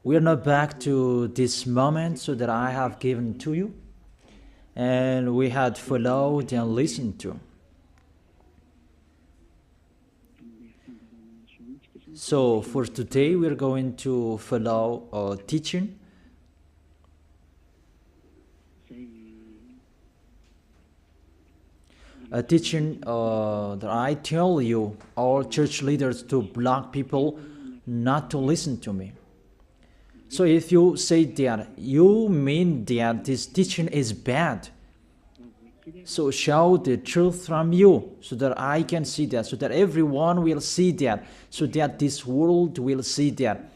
We are now back to this moment so that I have given to you, and we had followed and listened to. So for today, we're going to follow a teaching. A teaching that I tell you, all church leaders, to block people not to listen to me. So if you say that, you mean that this teaching is bad. So show the truth from you, so that I can see that, so that everyone will see that, so that this world will see that.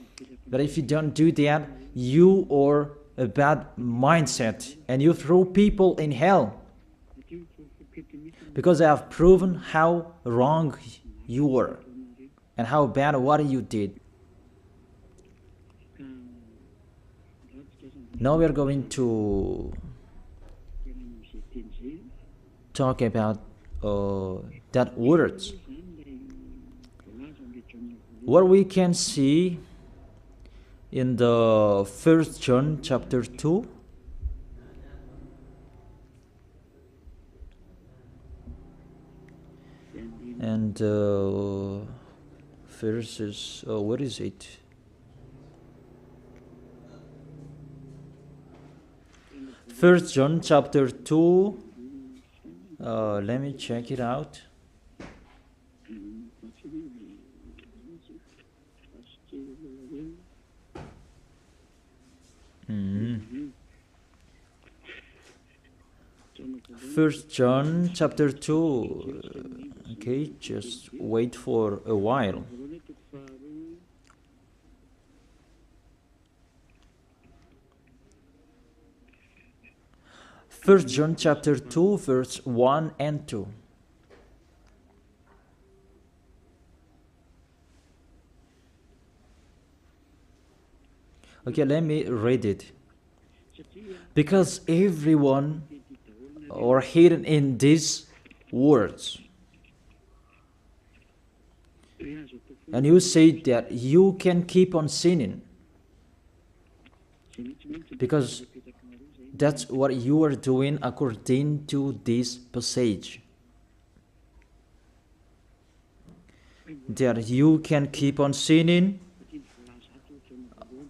But if you don't do that, you are a bad mindset, and you throw people in hell. Because I have proven how wrong you were, and how bad what you did. Now we are going to talk about that words. What we can see in the 1 John chapter 2. And verses, what is it? First John chapter 2. Let me check it out. First John chapter 2. Okay, just wait for a while. First John chapter 2, verse 1 and 2. Okay, let me read it. Because everyone are hidden in these words. And you say that you can keep on sinning, because that's what you are doing according to this passage. That you can keep on sinning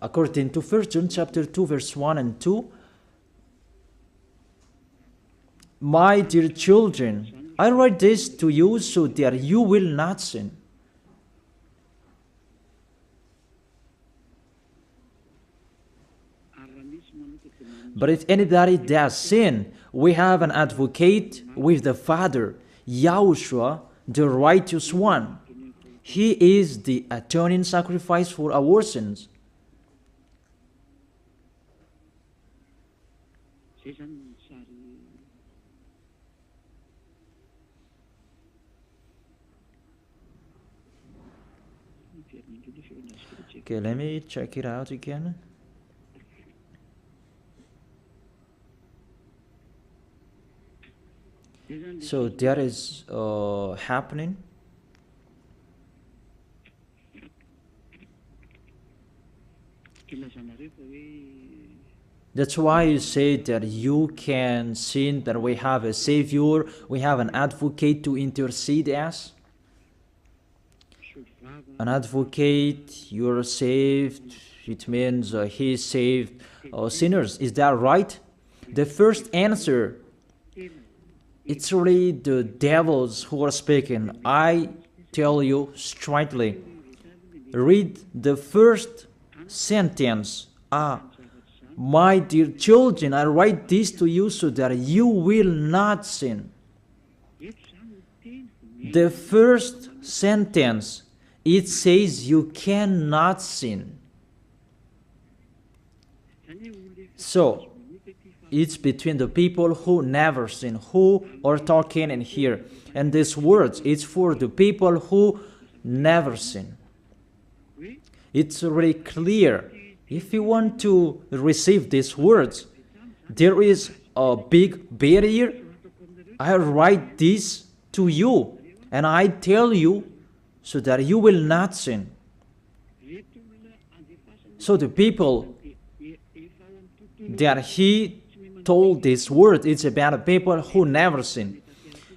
according to 1 John chapter 2 verse 1 and 2. My dear children, I write this to you so that you will not sin. But if anybody does sin, we have an advocate with the Father, YAHOSHUAH, the righteous one. He is the atoning sacrifice for our sins. Okay, let me check it out again. So that is happening. That's why you say that you can sin, that we have a Savior, we have an advocate to intercede us. An advocate, you're saved, it means he saved sinners. Is that right? The first answer, it's really the devils who are speaking. I tell you straightly, read the first sentence. My dear children, I write this to you so that you will not sin. The first sentence, it says you cannot sin. So, it's between the people who never sin, who are talking in here. And these words, it's for the people who never sin. It's really clear. If you want to receive these words, there is a big barrier. I write this to you, and I tell you so that you will not sin. So the people that he told this word, it's about the people who never sin.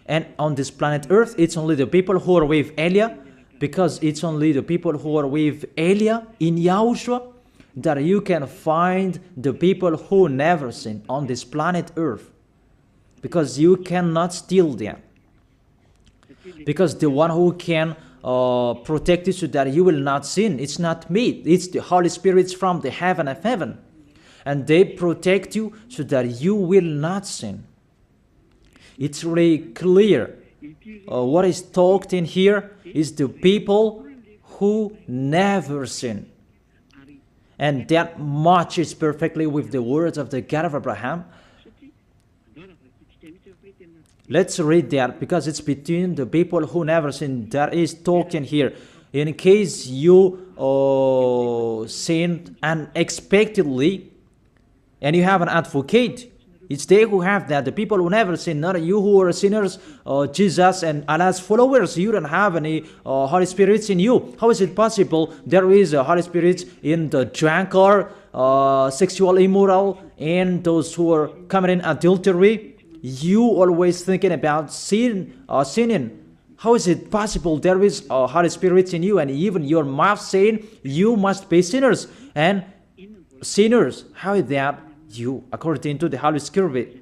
And on this planet Earth, it's only the people who are with Elia, because it's only the people who are with Elia in Yahushua that you can find the people who never sin on this planet Earth. Because you cannot steal them. Because the one who can protect you so that you will not sin, it's not me, it's the Holy Spirit from the heaven of heaven. And they protect you so that you will not sin. It's really clear. What is talked in here is the people who never sin. And that matches perfectly with the words of the God of Abraham. Let's read that, because it's between the people who never sin that is talked in here. In case you sinned unexpectedly and you have an advocate, it's they who have that, the people who never sin, not you who are sinners, Jesus and Allah's followers. You don't have any Holy Spirits in you. How is it possible there is a Holy Spirit in the drunkard, sexual immoral, and those who are committing adultery? You always thinking about sinning. How is it possible there is a Holy Spirit in you, and even your mouth saying you must be sinners? And sinners, how is that? You, according to the Holy Spirit,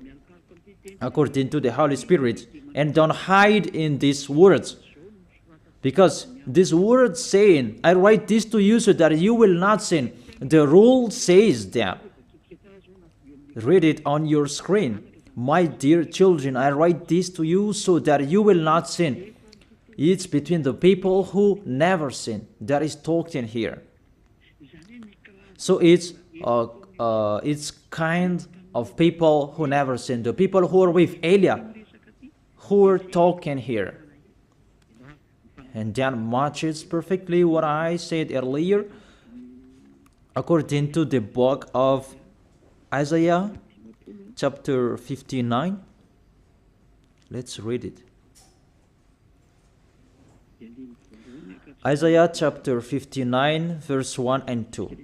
and don't hide in these words, because these words saying, I write this to you so that you will not sin. The rule says that. Read it on your screen. My dear children, I write this to you so that you will not sin. It's between the people who never sin that is talked in here. So it's kind of people who never sin, the people who are with Elia, who are talking here. And that matches perfectly what I said earlier, according to the book of Isaiah, chapter 59. Let's read it. Isaiah chapter 59, verse 1 and 2.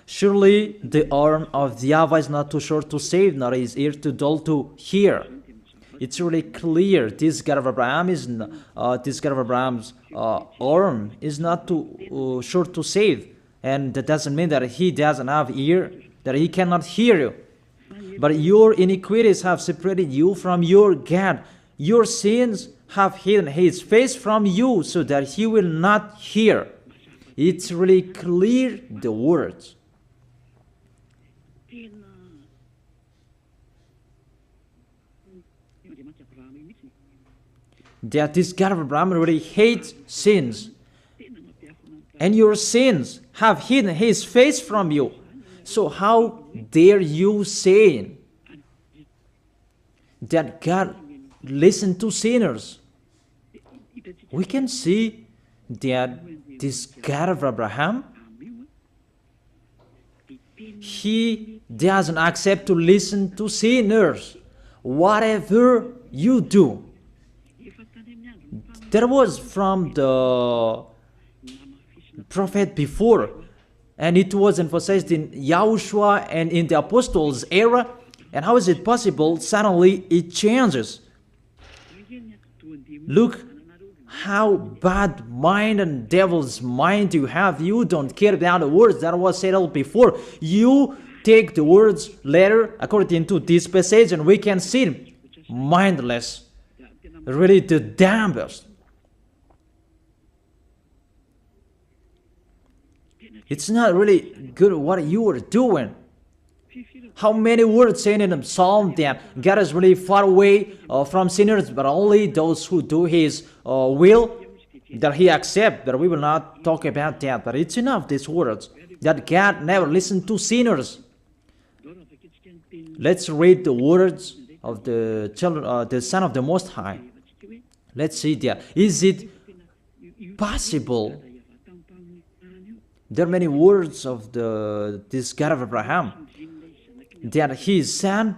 Surely the arm of the YAHVAH is not too short to save, nor his ear too dull to hear. It's really clear. This God of Abraham is Abraham's arm is not too short to save, and that doesn't mean that he doesn't have ear, that he cannot hear you. But your iniquities have separated you from your God. Your sins have hidden his face from you so that he will not hear. It's really clear, the words. That this God of Abraham really hates sins. And your sins have hidden his face from you. So how dare you say that God listens to sinners? We can see that this God of Abraham, he doesn't accept to listen to sinners. Whatever you do. There was from the prophet before, and it was emphasized in YAHOSHUAH and in the apostles' era. And how is it possible suddenly it changes? Look how bad mind and devil's mind you have. You don't care about the words that was said before. You take the words later according to this passage, and we can see mindless, really the dumbest. It's not really good what you are doing. How many words saying in the psalm that God is really far away from sinners, but only those who do his will, that he accepts, that we will not talk about that. But it's enough, these words, that God never listened to sinners. Let's read the words of the children, the Son of the Most High. Let's see that. Is it possible? There are many words of this God of Abraham that his son,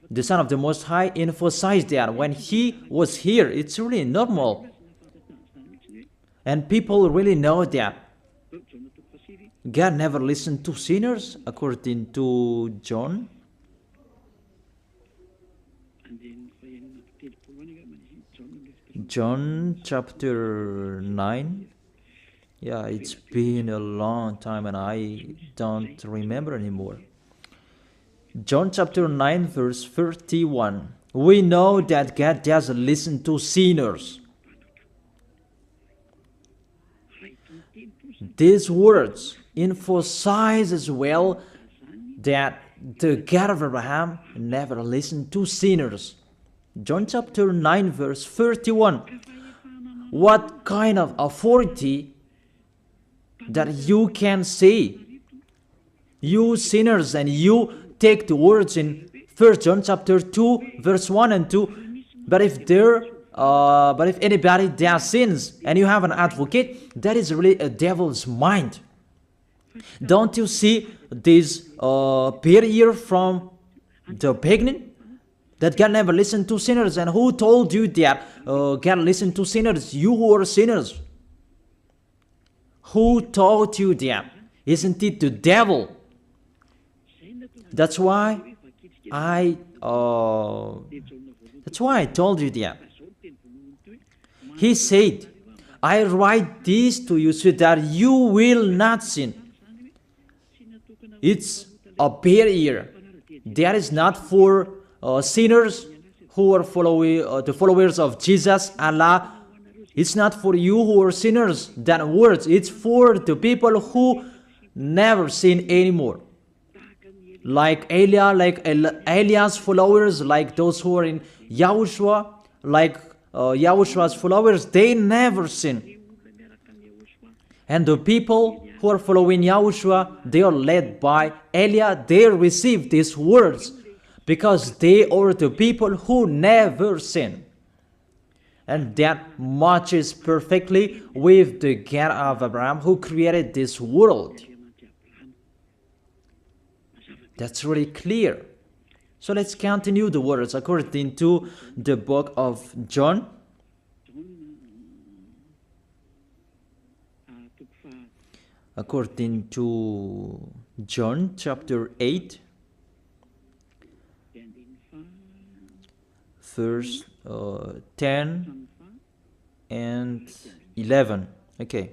the Son of the Most High, emphasized that when he was here. It's really normal. And people really know that. God never listened to sinners, according to John. John chapter 9. Yeah, it's been a long time and I don't remember anymore. John chapter 9 verse 31. We know that God doesn't listen to sinners. These words emphasize as well that the God of Abraham never listened to sinners. John chapter 9 verse 31. What kind of authority that you can say, you sinners, and you take the words in 1 John chapter 2 verse 1 and 2, but if anybody does sins and you have an advocate, that is really a devil's mind. Don't you see this barrier from the beginning? That God never listened to sinners. And who told you that God listened to sinners? You who are sinners. Who taught you that? Isn't it the devil? That's why I told you that. He said, I write this to you so that you will not sin. It's a barrier. That is not for sinners who are the followers of Jesus, Allah. It's not for you who are sinners, that words. It's for the people who never sin anymore. Like Elias followers, like those who are in YAHOSHUAH, like YAHOSHUAH's followers, they never sin. And the people who are following YAHOSHUAH, they are led by Elias. They receive these words because they are the people who never sin. And that matches perfectly with the God of Abraham who created this world. That's really clear. So let's continue the words according to the book of John. According to John chapter 8, verse 10 and 11. Okay.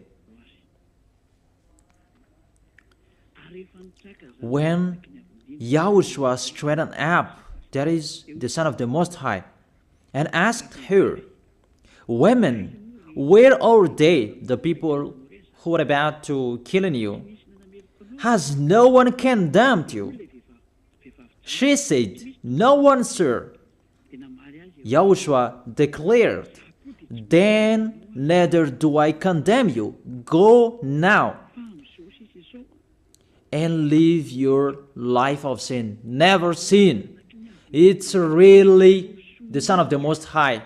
When YAHOSHUAH straightened up, that is the Son of the Most High, and asked her, Women, where are they, the people who are about to kill you? Has no one condemned you? She said, No one, sir. YAHOSHUAH declared, Then neither do I condemn you. Go now and live your life of sin. Never sin. It's really the Son of the Most High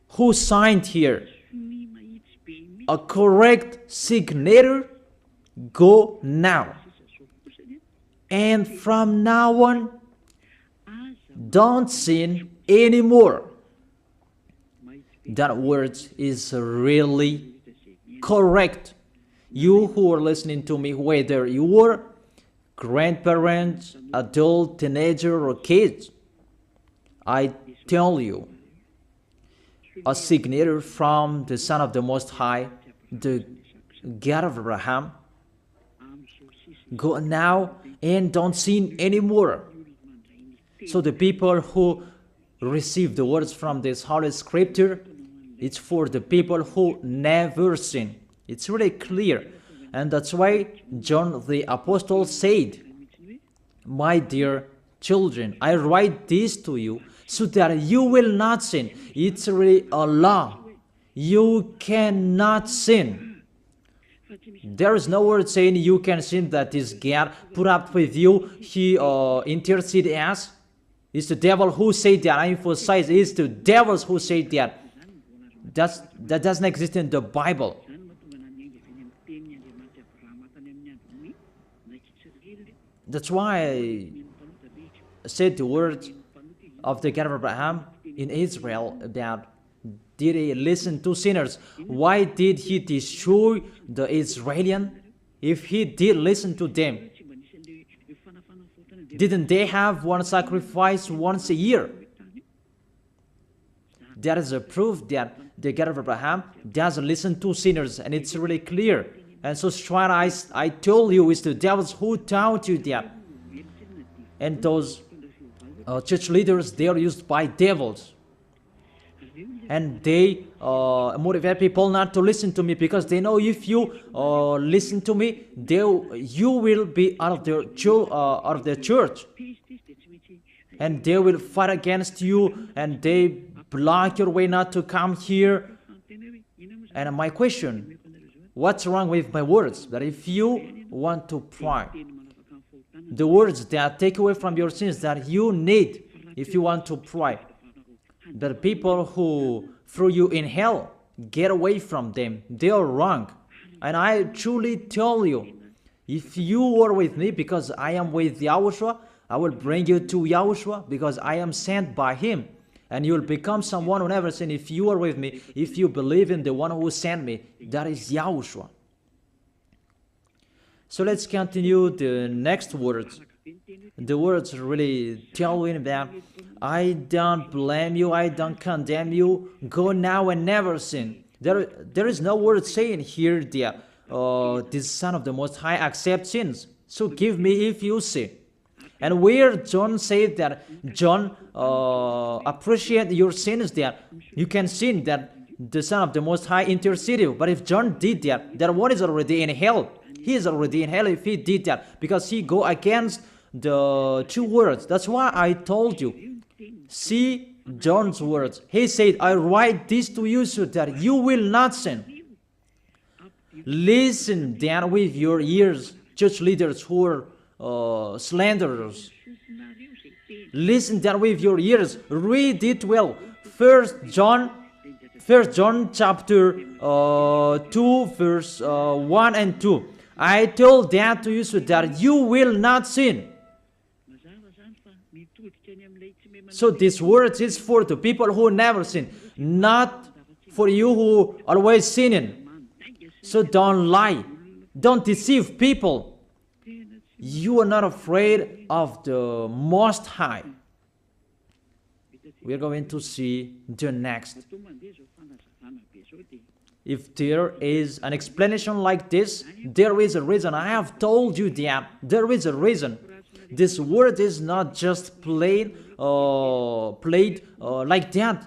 who signed here a correct signature. Go now. And from now on, don't sin anymore. That word is really correct. You who are listening to me, whether you are grandparents, adult, teenager, or kids, I tell you, a signature from the Son of the Most High, the God of Abraham. Go now and don't sin anymore. So the people who receive the words from this Holy Scripture, it's for the people who never sin. It's really clear. And that's why John the Apostle said, My dear children, I write this to you so that you will not sin. It's really a law. You cannot sin. There is no word saying you can sin that is God put up with you. He intercede as. It's the devil who said that. I emphasize, it's the devils who said that. That doesn't exist in the Bible. That's why I said the words of the God of Abraham in Israel about Did he listen to sinners? Why did he destroy the Israelians? If he did listen to them, didn't they have one sacrifice once a year? That is a proof that the God of Abraham doesn't listen to sinners, and it's really clear. And so straight I told you, it's the devils who taught you that. And those church leaders, they are used by devils. And they motivate people not to listen to me, because they know if you listen to me, you will be out of their church. And they will fight against you, and they block your way not to come here. And my question, what's wrong with my words? That if you want to pray, the words that take away from your sins that you need, if you want to pray, the people who threw you in hell, get away from them. They are wrong. And I truly tell you, if you are with me, because I am with YAHOSHUAH, I will bring you to YAHOSHUAH, because I am sent by him. And you will become someone who never sinned if you are with me, if you believe in the one who sent me. That is YAHOSHUAH. So let's continue the next words. The words really tell him that I don't blame you, I don't condemn you, go now and never sin. There is no word saying here that this Son of the Most High accepts sins. So give me if you sin. And where John said that John appreciate your sins, that you can sin, that the Son of the Most High interceded. But if John did that one is already in hell. He is already in hell if he did that, because he go against the two words. That's why I told you. See John's words. He said, I write this to you so that you will not sin. Listen then with your ears, church leaders who are slanderers. Listen then with your ears. Read it well. First John chapter 2 verse 1 and 2. I told that to you so that you will not sin. So this word is for the people who never sin, not for you who always sinning. So don't lie. Don't deceive people. You are not afraid of the Most High. We are going to see the next. If there is an explanation like this, there is a reason. I have told you that there is a reason. This word is not just played like that.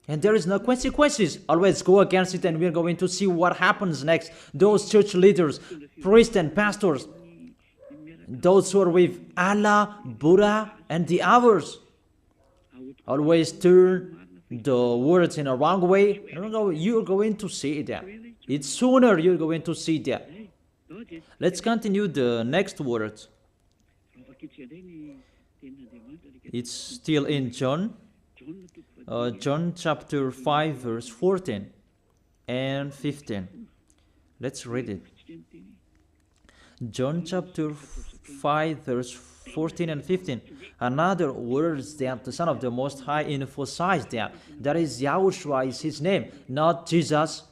And there is no consequences. Always go against it, and we're going to see what happens next. Those church leaders, priests and pastors, those who are with Allah, Buddha, and the others, always turn the words in a wrong way. You're going to see that. It's sooner you're going to see that. Let's continue the next words. It's still in John. John chapter 5 verse 14 and 15. Let's read it. John chapter 5 verse 14 and 15. Another words that the Son of the Most High emphasized that is YAHOSHUAH is his name, not Jesus.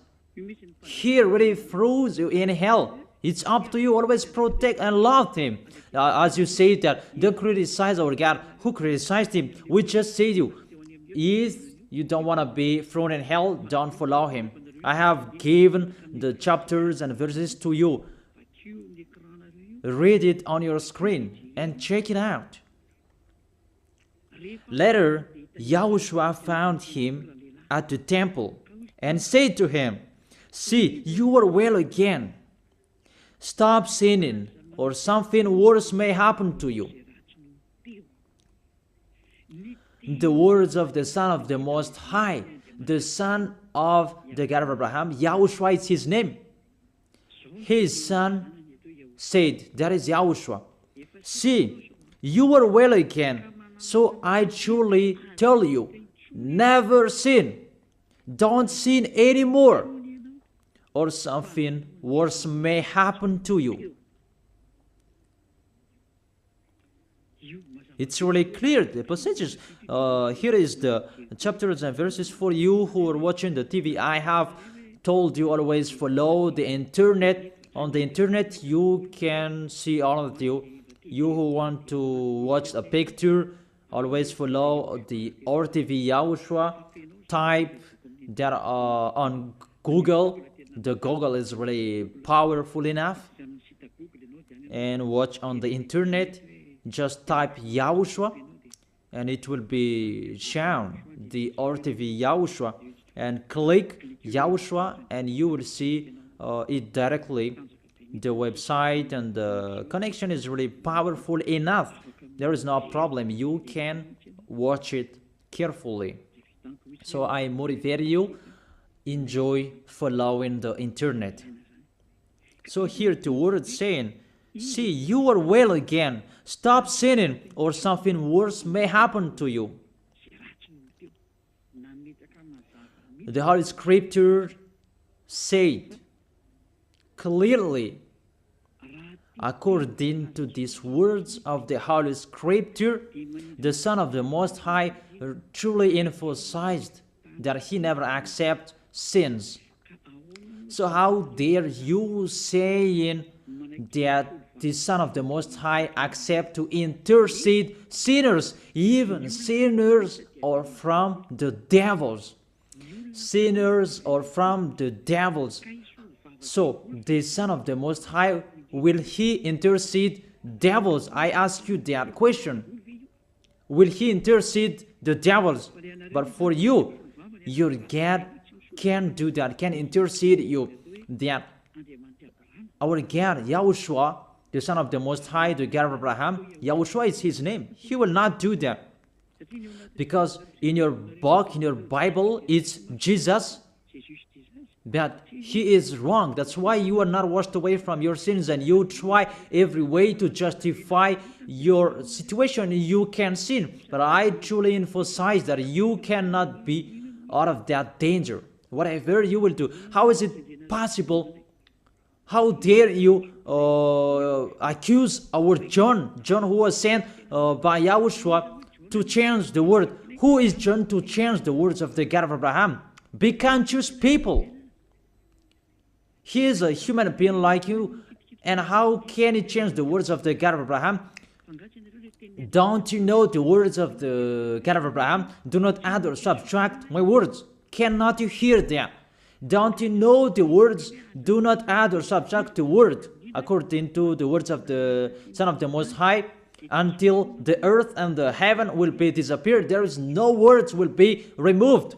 He really throws you in hell. It's up to you. Always protect and love him. As you say that, don't criticize our God. Who criticized him? We just say to you, if you don't want to be thrown in hell, don't follow him. I have given the chapters and verses to you. Read it on your screen and check it out. Later, YAHOSHUAH found him at the temple and said to him, see, you are well again. Stop sinning, or something worse may happen to you. The words of the Son of the Most High, the Son of the God of Abraham, YAHOSHUAH is his name. His son said, that is YAHOSHUAH, see, you are well again, so I truly tell you, never sin. Don't sin anymore, or something worse may happen to you. It's really clear, the passages. Here is the chapters and verses for you who are watching the TV. I have told you always follow the internet. On the internet, you can see all of you. You who want to watch a picture, always follow the RTV YAHOSHUAH. Type that on Google. The Google is really powerful enough. And watch on the internet. Just type YAHOSHUAH and it will be shown the RTV YAHOSHUAH, and click YAHOSHUAH and you will see it directly, the website, and the connection is really powerful enough. There is no problem, you can watch it carefully. So I motivate you, enjoy following the internet. So here the word saying, see, you are well again. Stop sinning or something worse may happen to you. The Holy Scripture said clearly, according to these words of the Holy Scripture, the Son of the Most High truly emphasized that he never accepts sins. So how dare you saying that the Son of the Most High accept to intercede sinners, even sinners or from the devils. Sinners or from the devils. So the Son of the Most High, will he intercede devils? I ask you that question. Will he intercede the devils? But for you, your God can do that, can intercede you. That our God, YAHOSHUAH, the Son of the Most High, the God of Abraham, YAHOSHUAH is his name. He will not do that. Because in your book, in your Bible, it's Jesus. But he is wrong. That's why you are not washed away from your sins and you try every way to justify your situation. You can sin. But I truly emphasize that you cannot be out of that danger. Whatever you will do. How is it possible? How dare you accuse our John who was sent by YAHOSHUAH to change the word? Who is John to change the words of the God of Abraham? Be conscious people. He is a human being like you, and how can he change the words of the God of Abraham? Don't you know the words of the God of Abraham? Do not add or subtract my words. Cannot you hear that? Don't you know the words? Do not add or subtract the word, according to the words of the Son of the Most High, until the earth and the heaven will be disappeared. There is no words will be removed.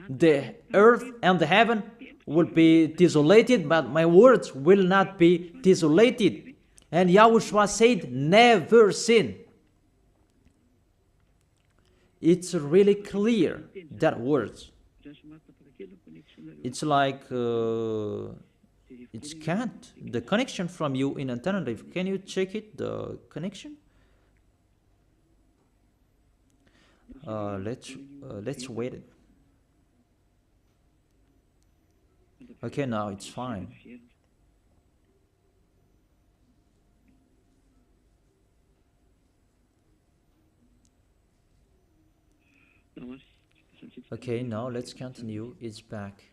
The earth and the heaven will be desolated, but my words will not be desolated. And YAHOSHUAH said, never sin. It's really clear, that words. It's like it's can't. The connection from you in alternative. Can you check it? The connection. Let's wait it. Okay, now it's fine. Okay, now let's continue. It's back.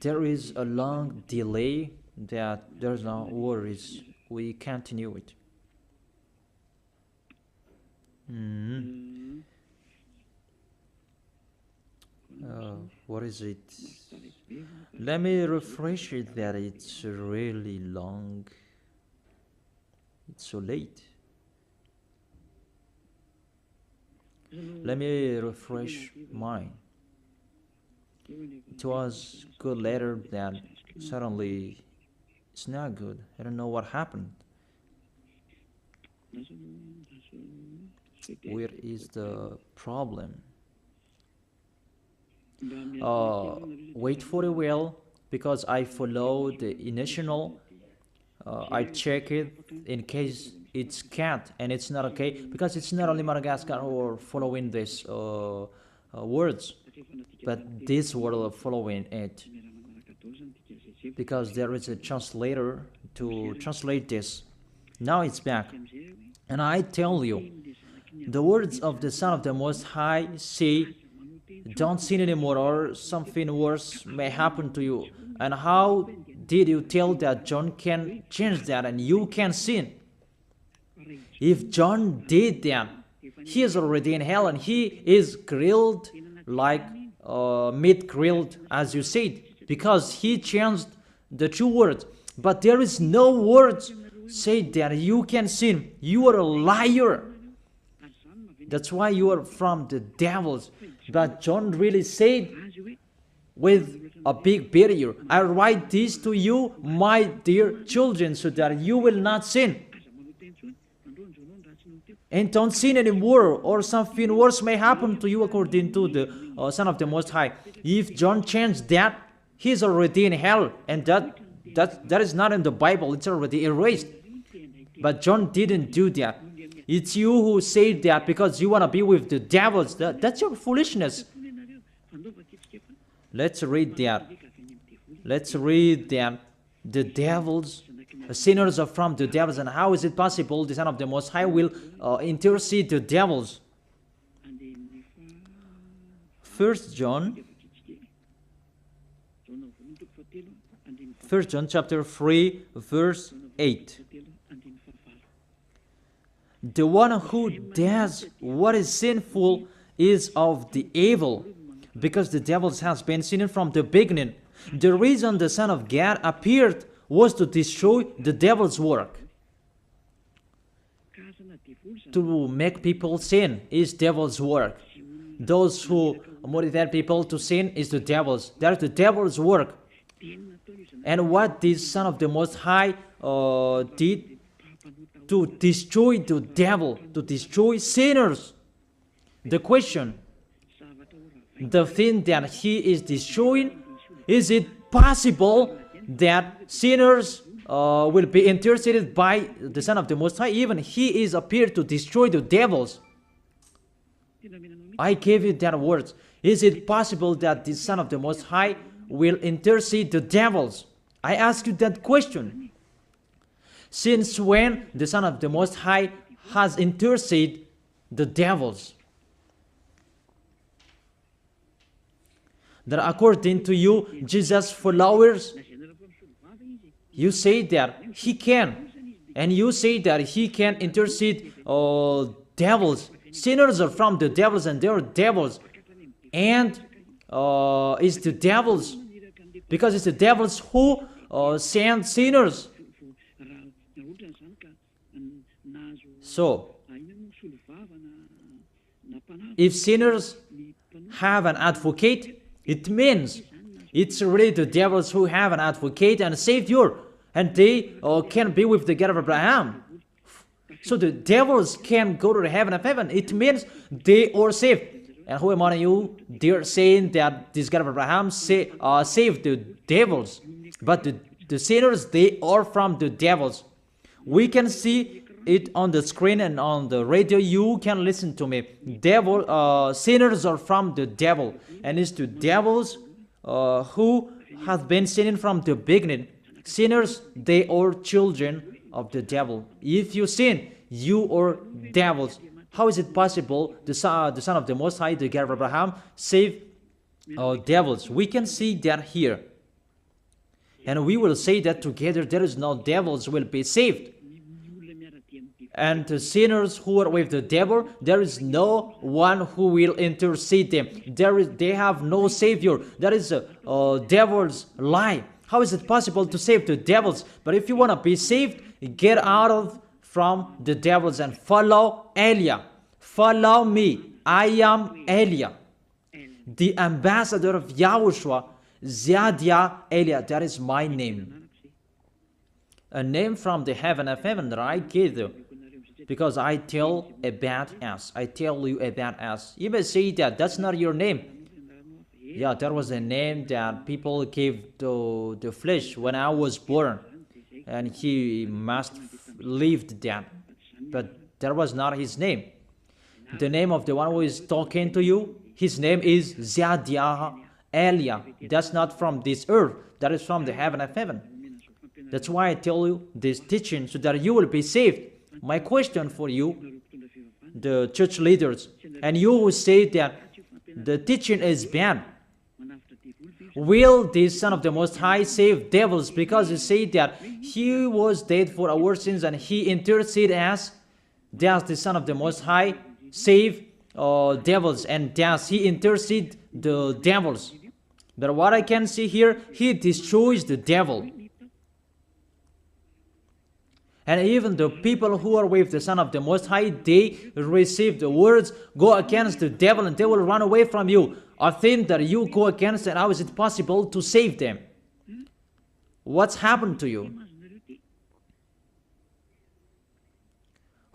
There is a long delay that there's no worries. We continue it. What is it? Let me refresh it that it's really long. It's so late. Let me refresh mine. It was good later, then suddenly it's not good. I don't know what happened. Where is the problem? Wait for a while, because I follow the initial. I check it in case it's cat and it's not okay, because it's not only Madagascar or following these words. but this will follow in it, because there is a translator to translate this. Now it's back. And I tell you, the words of the Son of the Most High say, don't sin anymore, or something worse may happen to you. And how did you tell that John can change that and you can sin? If John did that, he is already in hell and he is grilled like meat grilled, as you said, because he changed the true words. But there is no words say that you can sin. You are a liar. That's why you are from the devils. But John really said with a big barrier, I write this to you, my dear children, so that you will not sin. And don't sin anymore, or something worse may happen to you, according to the Son of the Most High. If John changed that, he's already in hell, and that is not in the Bible. It's already erased. But John didn't do that. It's you who say that because you want to be with the devils. That's your foolishness. Let's read that. Let's read that. The devils, sinners are from the devils. And how is it possible the Son of the Most High will intercede the devils? 1 John chapter 3, verse 8. The one who does what is sinful is of the evil, because the devils has been sinning from the beginning. The reason the Son of God appeared was to destroy the devil's work. To make people sin is devil's work. Those who motivate people to sin is the devil's. That's the devil's work. And what this Son of the Most High did to destroy the devil, to destroy sinners. The question, the thing that he is destroying, is it possible that sinners will be interceded by the Son of the Most High? Even he is appeared to destroy the devils. I gave you that words. Is it possible that the Son of the Most High will intercede the devils? I ask you that question. Since when the Son of the Most High has interceded the devils? That according to you, Jesus' followers, you say that he can, and you say that he can intercede devils. Sinners are from the devils and they are devils. And it's the devils, because it's the devils who send sinners. So, if sinners have an advocate, it means it's really the devils who have an advocate and a savior, and they can be with the God of Abraham. So the devils can go to the heaven of heaven. It means they are saved. And who among you, they're saying that this God of Abraham saved the devils. But the sinners, they are from the devils. We can see it on the screen and on the radio. You can listen to me. Sinners are from the devil. And it's the devils who have been sinning from the beginning. Sinners, they are children of the devil. If you sin, you are devils. How is it possible the Son of the Most High, the God of Abraham, save devils? We can see that here. And we will say that together, there is no devils will be saved. And the sinners who are with the devil, there is no one who will intercede them. They have no savior. That is a devil's lie. How is it possible to save the devils? But if you want to be saved, get out from the devils and follow Elia. Follow me. I am Elia, the ambassador of YAHOSHUAH, Ziadia Elia. That is my name. A name from the heaven of heaven that I gave you. Because I tell about us. I tell you about us. You may say that that's not your name. Yeah, that was a name that people gave to the flesh when I was born. And he must lived that. But that was not his name. The name of the one who is talking to you his name is Zadiah Elia. That's not from this earth. That is from the heaven of heaven. That's why I tell you this teaching, so that you will be saved. My question for you, the church leaders, and you who say that the teaching is bad, will the Son of the Most High save devils? Because you say that he was dead for our sins and he interceded as, does the Son of the Most High save devils, and does he intercede the devils? But what I can see here, he destroys the devil. And even the people who are with the Son of the Most High, they receive the words, go against the devil and they will run away from you. A thing that you go against, and how is it possible to save them? What's happened to you?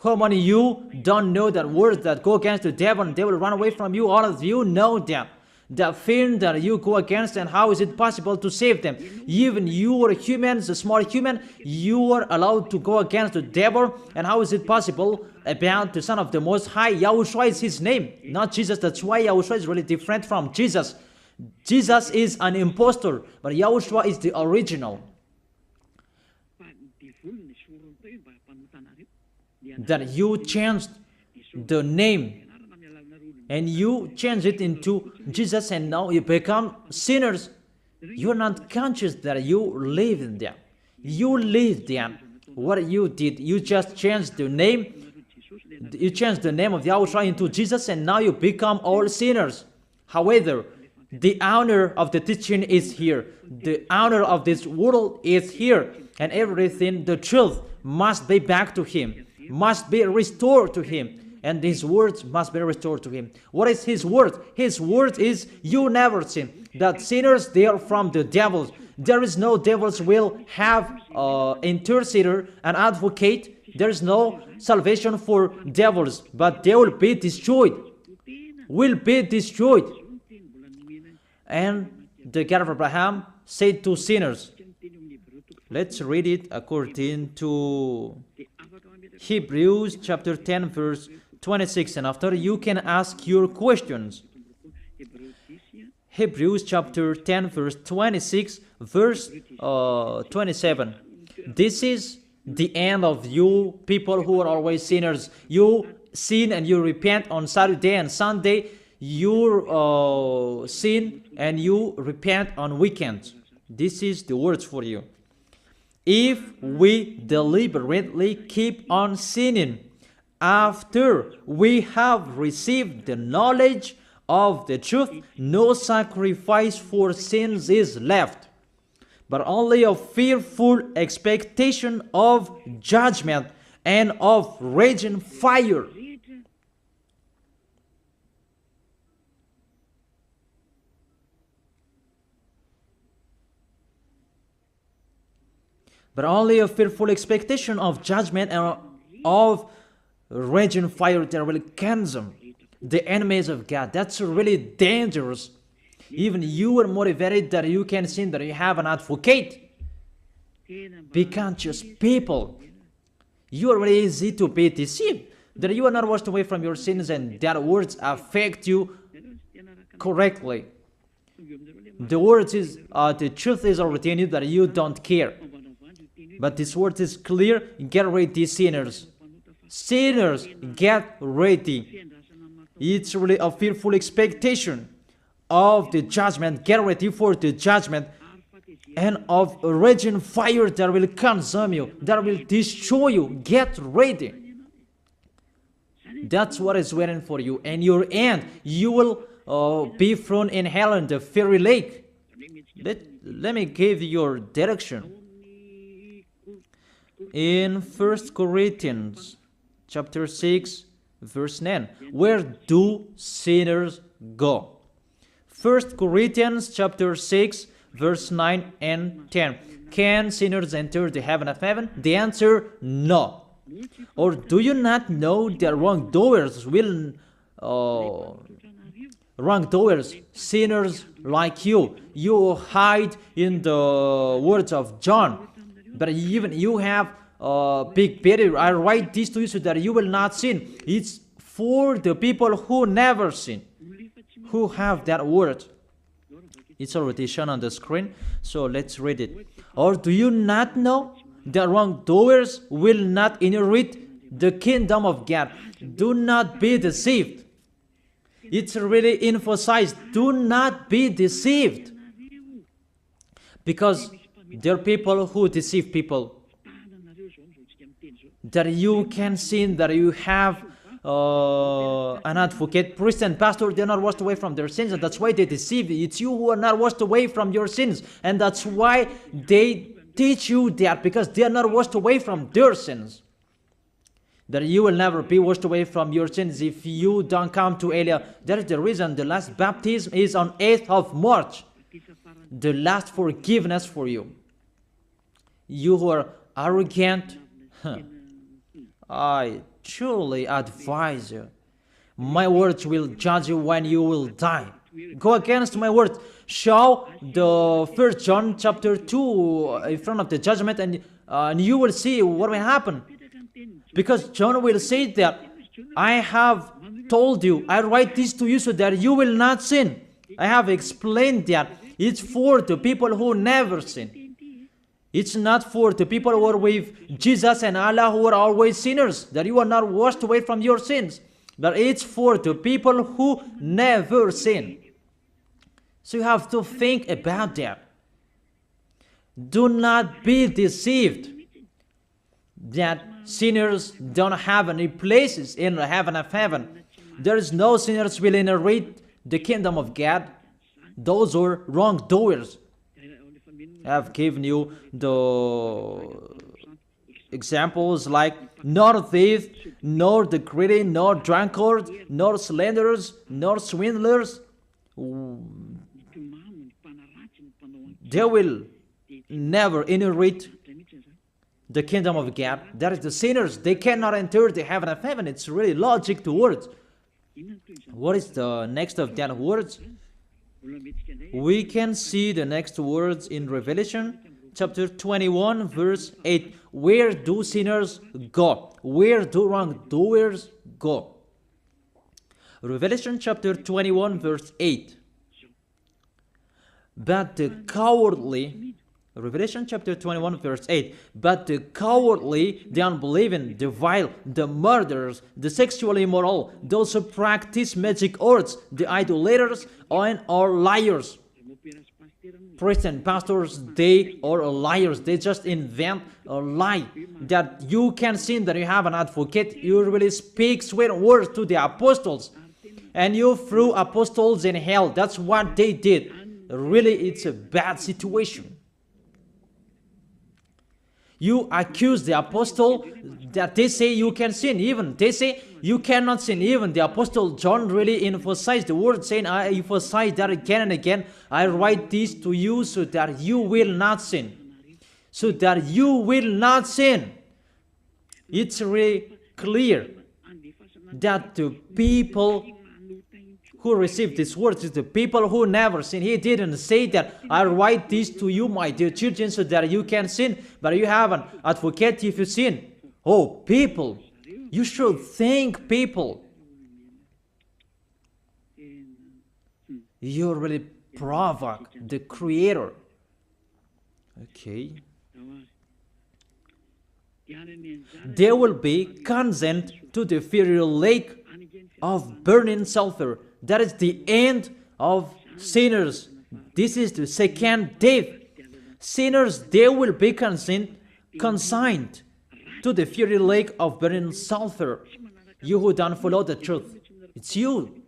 How many of you don't know that words that go against the devil and they will run away from you? All of you know that. The thing that you go against, and how is it possible to save them? Even you are humans, a small human, you are allowed to go against the devil, and how is it possible about the Son of the Most High? YAHOSHUAH is his name, not Jesus. That's why YAHOSHUAH is really different from Jesus. Jesus is an impostor, but YAHOSHUAH is the original. That you changed the name and you change it into Jesus, and now you become sinners. You're not conscious that you live in them. You live there. What you did, you just changed the name. You changed the name of YAHOSHUAH into Jesus, and now you become all sinners. However, the honor of the teaching is here. The honor of this world is here. And everything, the truth, must be back to him, must be restored to him. And his words must be restored to him. What is his word? His word is, you never sin. That sinners, they are from the devils. There is no devils will have intercessor, an advocate. There is no salvation for devils, but they will be destroyed. Will be destroyed. And the God of Abraham said to sinners. Let's read it according to Hebrews chapter 10 verse 26, and after you can ask your questions. Hebrews chapter 10 verse 26 verse 27. This is the end of you people who are always sinners. You sin and you repent on Saturday and Sunday. You sin and you repent on weekends. This is the words for you. If we deliberately keep on sinning after we have received the knowledge of the truth, no sacrifice for sins is left, but only a fearful expectation of judgment and of raging fire. But only a fearful expectation of judgment and of raging fire that will consume the enemies of God. That's really dangerous. Even you are motivated that you can sin, that you have an advocate. Be conscious, people. You are really easy to be deceived. That you are not washed away from your sins and that words affect you correctly. The words is, the truth is already in you that you don't care. But this word is clear. Get ready, sinners. Sinners, get ready. It's really a fearful expectation of the judgment. Get ready for the judgment and of a raging fire that will consume you, that will destroy you. Get ready. That's what is waiting for you. And your end, you will be thrown in hell in the fiery lake. Let me give you your direction. In 1 Corinthians chapter 6 verse 9, where do sinners go? 1 Corinthians chapter 6 verse 9 and 10. Can sinners enter the heaven of heaven? The answer, no. Or do you not know that wrongdoers will wrongdoers, sinners like you hide in the words of John, but even you have big barrier. I write this to you so that you will not sin. It's for the people who never sin, who have that word. It's already shown on the screen, so let's read it. Or do you not know that wrongdoers will not inherit the kingdom of God? Do not be deceived. It's really emphasized, do not be deceived. Because there are people who deceive people. That you can sin, that you have an advocate, priest and pastor, they're not washed away from their sins, and that's why they deceive you. It's you who are not washed away from your sins, and that's why they teach you that, because they are not washed away from their sins. That you will never be washed away from your sins if you don't come to Elia. That is the reason the last baptism is on 8th of March. The last forgiveness for you. You who are arrogant, I truly advise you. My words will judge you when you will die. Go against my words. Show the 1 John chapter 2 in front of the judgment, and you will see what will happen. Because John will say that, I have told you, I write this to you so that you will not sin. I have explained that. It's for the people who never sin. It's not for the people who are with Jesus and Allah who are always sinners, that you are not washed away from your sins. But it's for the people who never sin. So you have to think about that. Do not be deceived that sinners don't have any places in the heaven of heaven. There is no sinners will inherit the kingdom of God. Those are wrongdoers. I have given you the examples like nor thief, nor the greedy, nor drunkard, nor slanderers, nor swindlers. They will never inherit the kingdom of God. That is the sinners. They cannot enter the heaven of heaven. It's really logic to words. What is the next of that words? We can see the next words in Revelation chapter 21 verse 8. Where do sinners go? Where do wrongdoers go? Revelation chapter 21 verse 8. But the cowardly, Revelation chapter 21 verse 8, but the cowardly, the unbelieving, the vile, the murderers, the sexually immoral, those who practice magic arts, the idolaters, and are liars. Priests and pastors, they are liars. They just invent a lie that you can sin, that you have an advocate. You really speak sweet words to the apostles, and you threw apostles in hell. That's what they did. Really, it's a bad situation. You accuse the apostle that they say you can sin. Even they say you cannot sin. Even the apostle John really emphasized the word, saying, I emphasize that again and again. I write this to you so that you will not sin. So that you will not sin. It's really clear that the people who received these words is the people who never sin. He didn't say that I write this to you, my dear children, so that you can sin, but you have an advocate if you sin. Oh, people, you should think, people. You really provoke the Creator. Okay. They will be condemned to the fiery lake of burning sulfur. That is the end of sinners. This is the second death. Sinners, they will be consigned to the fiery lake of burning sulfur. You who don't follow the truth, it's you.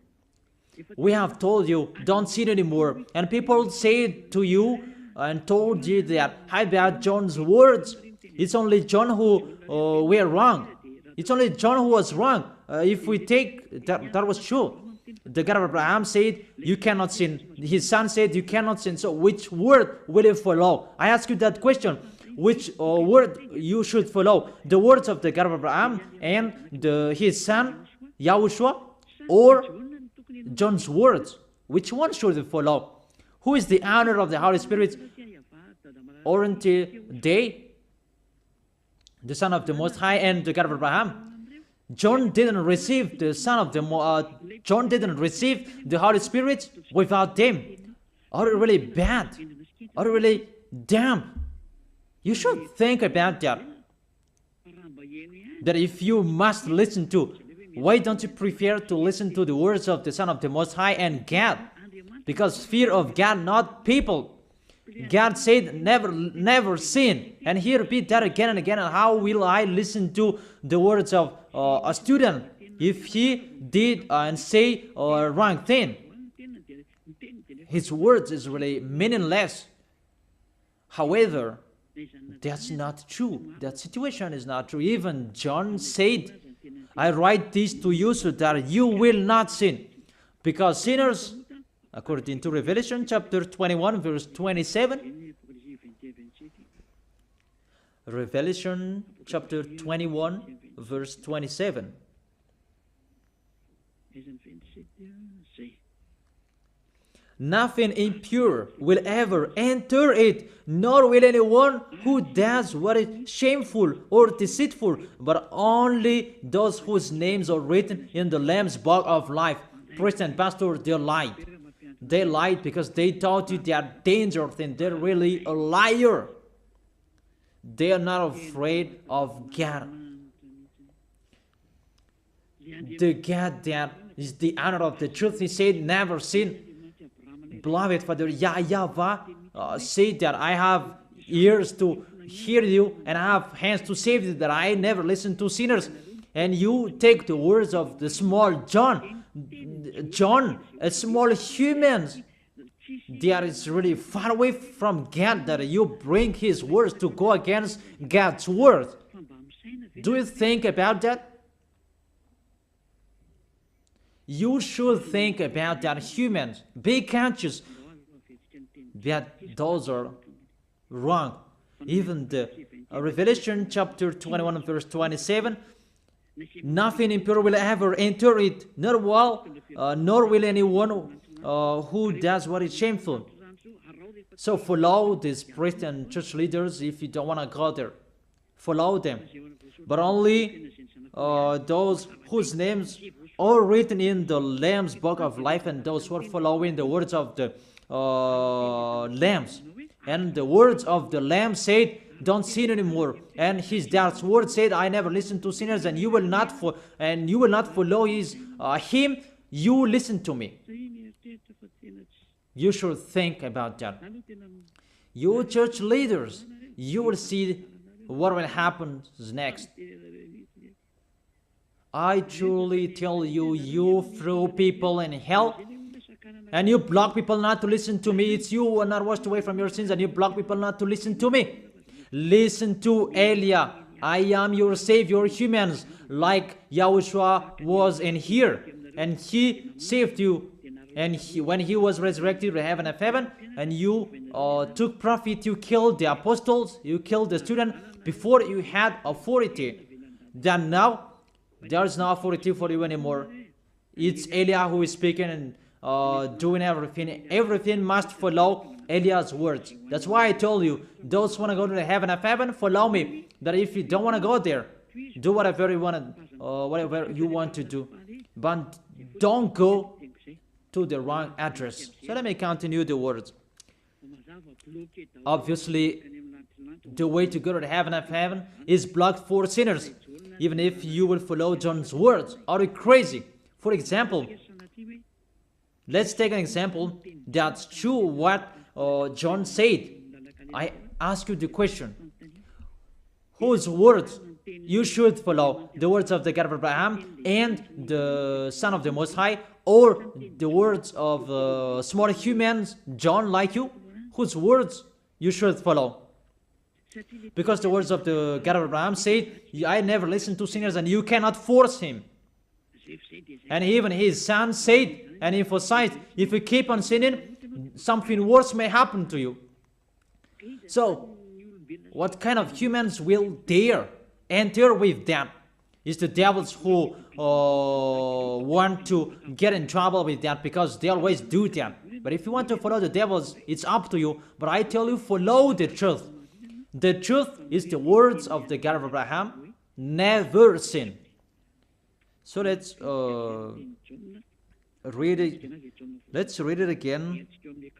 We have told you, don't sin anymore. And people say to you and told you that, how about John's words? It's only John who were wrong. It's only John who was wrong. If we take that was true. The God of Abraham said, you cannot sin. His son said, you cannot sin. So which word will you follow? I ask you that question. Which word you should follow? The words of the God of Abraham and his son, YAHOSHUAH, or John's words? Which one should you follow? Who is the owner of the Holy Spirit? Aren't they the Son of the Most High and the God of Abraham? John didn't receive the John didn't receive the Holy Spirit without them. Are you really bad? Are you really damn? You should think about that. That if you must listen to, why don't you prefer to listen to the words of the Son of the Most High and God? Because fear of God, not people. God said, never sin. And he repeat that again and again. And how will I listen to the words of a student if he did and say a wrong thing? His words is really meaningless. However, that's not true. That situation is not true. Even John said, I write this to you so that you will not sin. Because sinners, according to Revelation chapter 21, verse 27, Revelation chapter 21, verse 27. Nothing impure will ever enter it, nor will anyone who does what is shameful or deceitful, but only those whose names are written in the Lamb's book of life. Priest and pastor, they lied. They lied because they taught you they are dangerous and they're really a liar. They are not afraid of God. The God that is the honor of the truth, he said, never sin. Beloved Father, YAHVAH said that I have ears to hear you and I have hands to save you, that I never listen to sinners. And you take the words of the small John, a small humans, that is really far away from God, that you bring his words to go against God's word. Do you think about that? You should think about that, humans. Be conscious that those are wrong. Even the Revelation chapter 21 verse 27, nothing impure will ever enter it, nor will anyone who does what is shameful. So follow these priests and church leaders if you don't want to go there. Follow them. But only those whose names are written in the Lamb's book of life, and those who are following the words of the Lambs. And the words of the Lamb said, don't sin anymore. And his dad's word said, I never listen to sinners, and you will not follow his him. You listen to me. You should think about that. You church leaders, you will see what will happen next. I truly tell you, you throw people in hell, and you block people not to listen to me. It's you who are not washed away from your sins, and you block people not to listen to me. Listen to Elia. I am your Savior, humans, like YAHOSHUAH was in here, and he saved you. And when he was resurrected to heaven of heaven, and you took profit, you killed the apostles, you killed the student before you had authority. Then now, there is no authority for you anymore. It's Elia who is speaking and doing everything. Everything must follow Eliah's words. That's why I told you, those who want to go to the heaven of heaven, follow me. That if you don't want to go there, do whatever you want to do. But don't go to the wrong address. So let me continue the words. Obviously, the way to go to the heaven of heaven is blocked for sinners, even if you will follow John's words. Are you crazy? For example, let's take an example that's true what John said. I ask you the question, whose words you should follow? The words of the God of Abraham and the Son of the Most High, or the words of small humans, John like you? Whose words you should follow? Because the words of the God of Abraham said, I never listen to sinners, and you cannot force him. And even his son said and emphasized, if you keep on sinning, something worse may happen to you. So, what kind of humans will dare enter with that? It's the devils who want to get in trouble with that, because they always do that. But if you want to follow the devils, it's up to you. But I tell you, follow the truth. The truth is the words of the God of Abraham. Never sin. So read it. Let's read it again.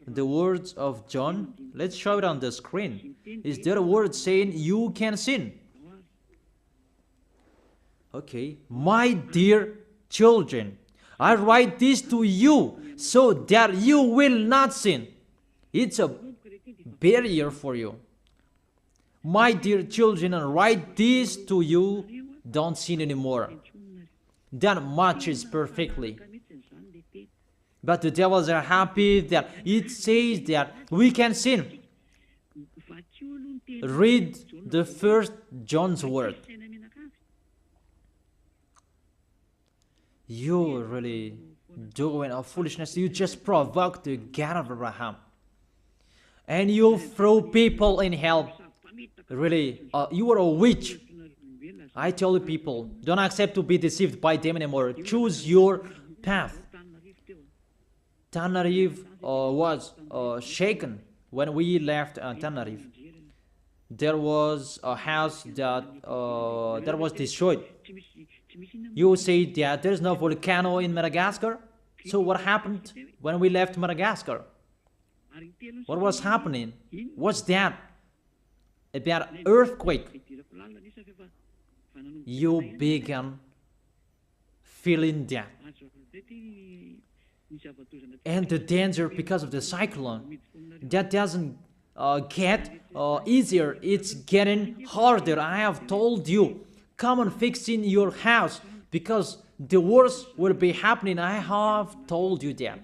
The words of John. Let's show it on the screen. Is there a word saying you can sin? Okay. My dear children, I write this to you so that you will not sin. It's a barrier for you. My dear children, I write this to you, don't sin anymore. That matches perfectly. But the devils are happy that it says that we can sin. Read the first John's word. You really doing a foolishness. You just provoke the God of Abraham. And you throw people in hell. Really, you are a witch. I tell you people, don't accept to be deceived by them anymore. Choose your path. Tenerife was shaken when we left Tenerife. There was a house that was destroyed. You say that there's no volcano in Madagascar. So what happened when we left Madagascar? What was happening? What's that? About earthquake. You began feeling that. And the danger because of the cyclone, that doesn't get easier. It's getting harder. I have told you, come on fixing your house because the worst will be happening. I have told you that.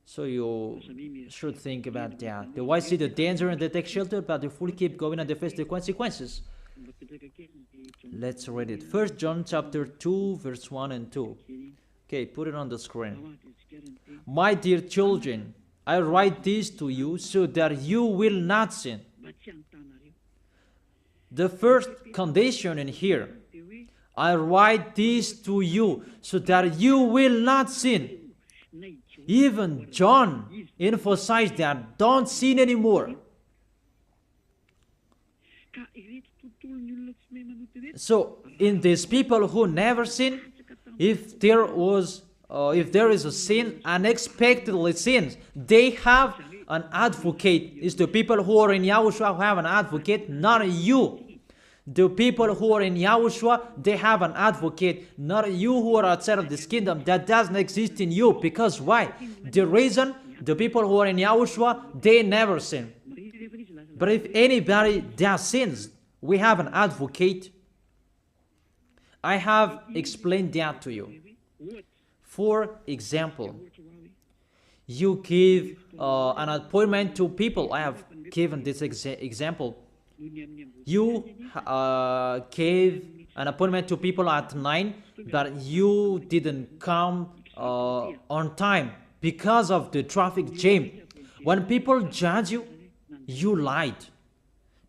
So you should think about that. The wise see the danger and they take shelter, but the fool keep going and they face the consequences. Let's read it. 1 John chapter 2, verse 1 and 2. Okay, put it on the screen. My dear children, I write this to you so that you will not sin. The first condition in here, I write this to you so that you will not sin. Even John emphasized that don't sin anymore. So in these people who never sin, if there is a sin, unexpectedly sins, they have an advocate. It's the people who are in YAHOSHUAH who have an advocate, not you. The people who are in YAHOSHUAH, they have an advocate, not you who are outside of this kingdom. That doesn't exist in you. Because why? The reason, the people who are in YAHOSHUAH, they never sin. But if anybody does sins, we have an advocate. I have explained that to you. For example, you give an appointment to people. I have given this example. You gave an appointment to people at 9, but you didn't come on time because of the traffic jam. When people judge you, you lied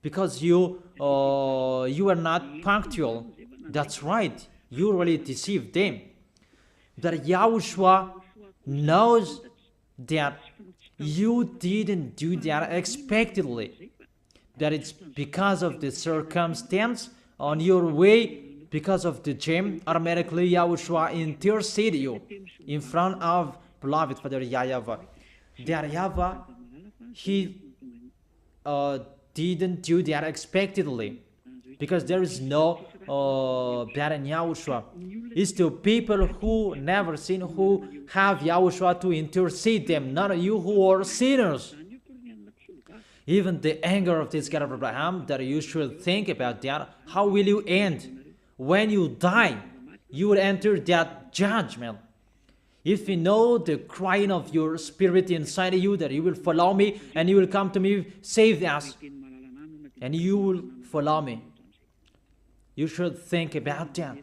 because you are not punctual. That's right. You really deceived them. That YAHOSHUAH knows that you didn't do that unexpectedly. That it's because of the circumstance on your way, because of the jam, automatically YAHOSHUAH intercede you in front of beloved Father YAHVAH. That YAHVAH, he didn't do that unexpectedly, because there is no bad in YAHOSHUAH. It's the people who never sin who have YAHOSHUAH to intercede them, not you who are sinners. Even the anger of this God of Abraham, that you should think about that. How will you end? When you die, you will enter that judgment. If you know the crying of your spirit inside of you, that you will follow me and you will come to me, save us, and you will follow me. You should think about that.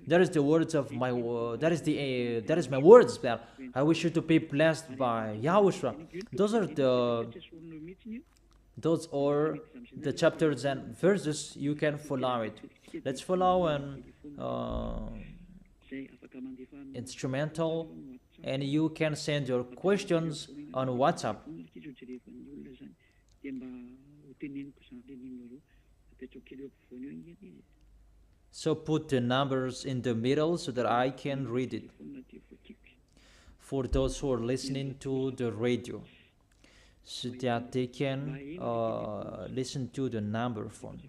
That is the words of my that is my words that I wish you to be blessed by YAHOSHUAH. Those are the chapters and verses. You can follow it. Let's follow an instrumental, and you can send your questions on WhatsApp. So put the numbers in the middle so that I can read it for those who are listening to the radio, so that they can listen to the number phone.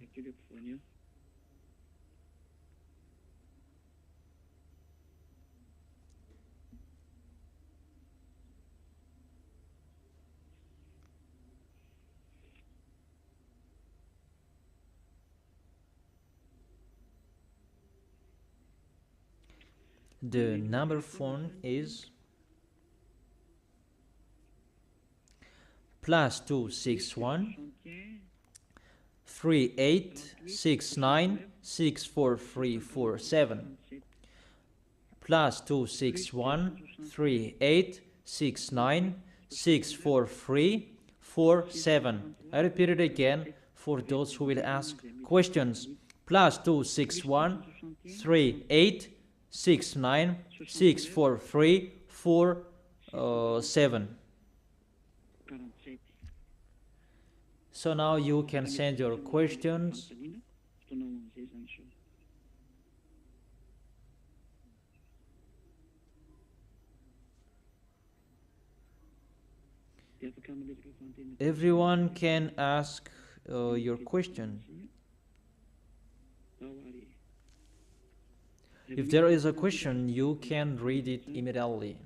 The number phone is +261 3869 64347, +261 3869 64347. I repeat it again for those who will ask questions. +261 3869 64347. So now you can send your questions. Everyone can ask your question. If there is a question, you can read it immediately.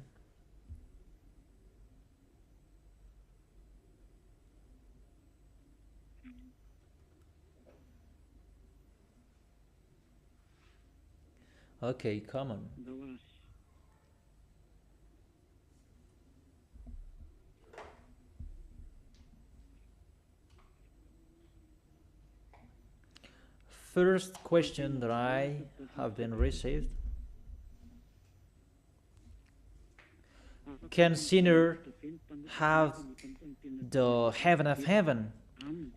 Okay, come on. First question that I have been received: can sinner have the heaven of heaven?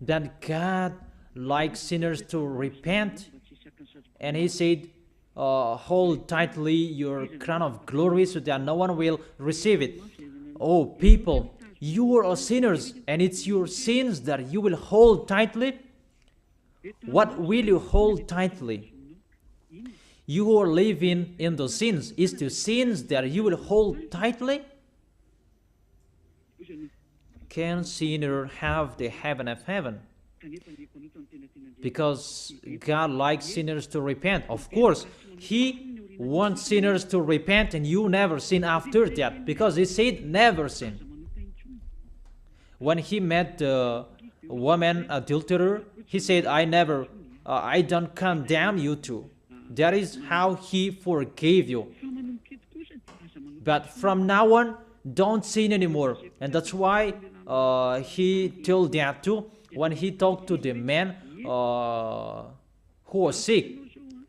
That God likes sinners to repent, and He said, hold tightly your crown of glory so that no one will receive it. Oh, people, you are sinners, and it's your sins that you will hold tightly. What will you hold tightly? You who are living in the sins, is the sins that you will hold tightly? Can sinner have the heaven of heaven? Because God likes sinners to repent. Of course, He wants sinners to repent, and you never sin after that, because He said never sin. When He met the woman adulterer, He said, I don't condemn you too. That is how He forgave you. But from now on, don't sin anymore. And that's why He told that too when He talked to the man who was sick.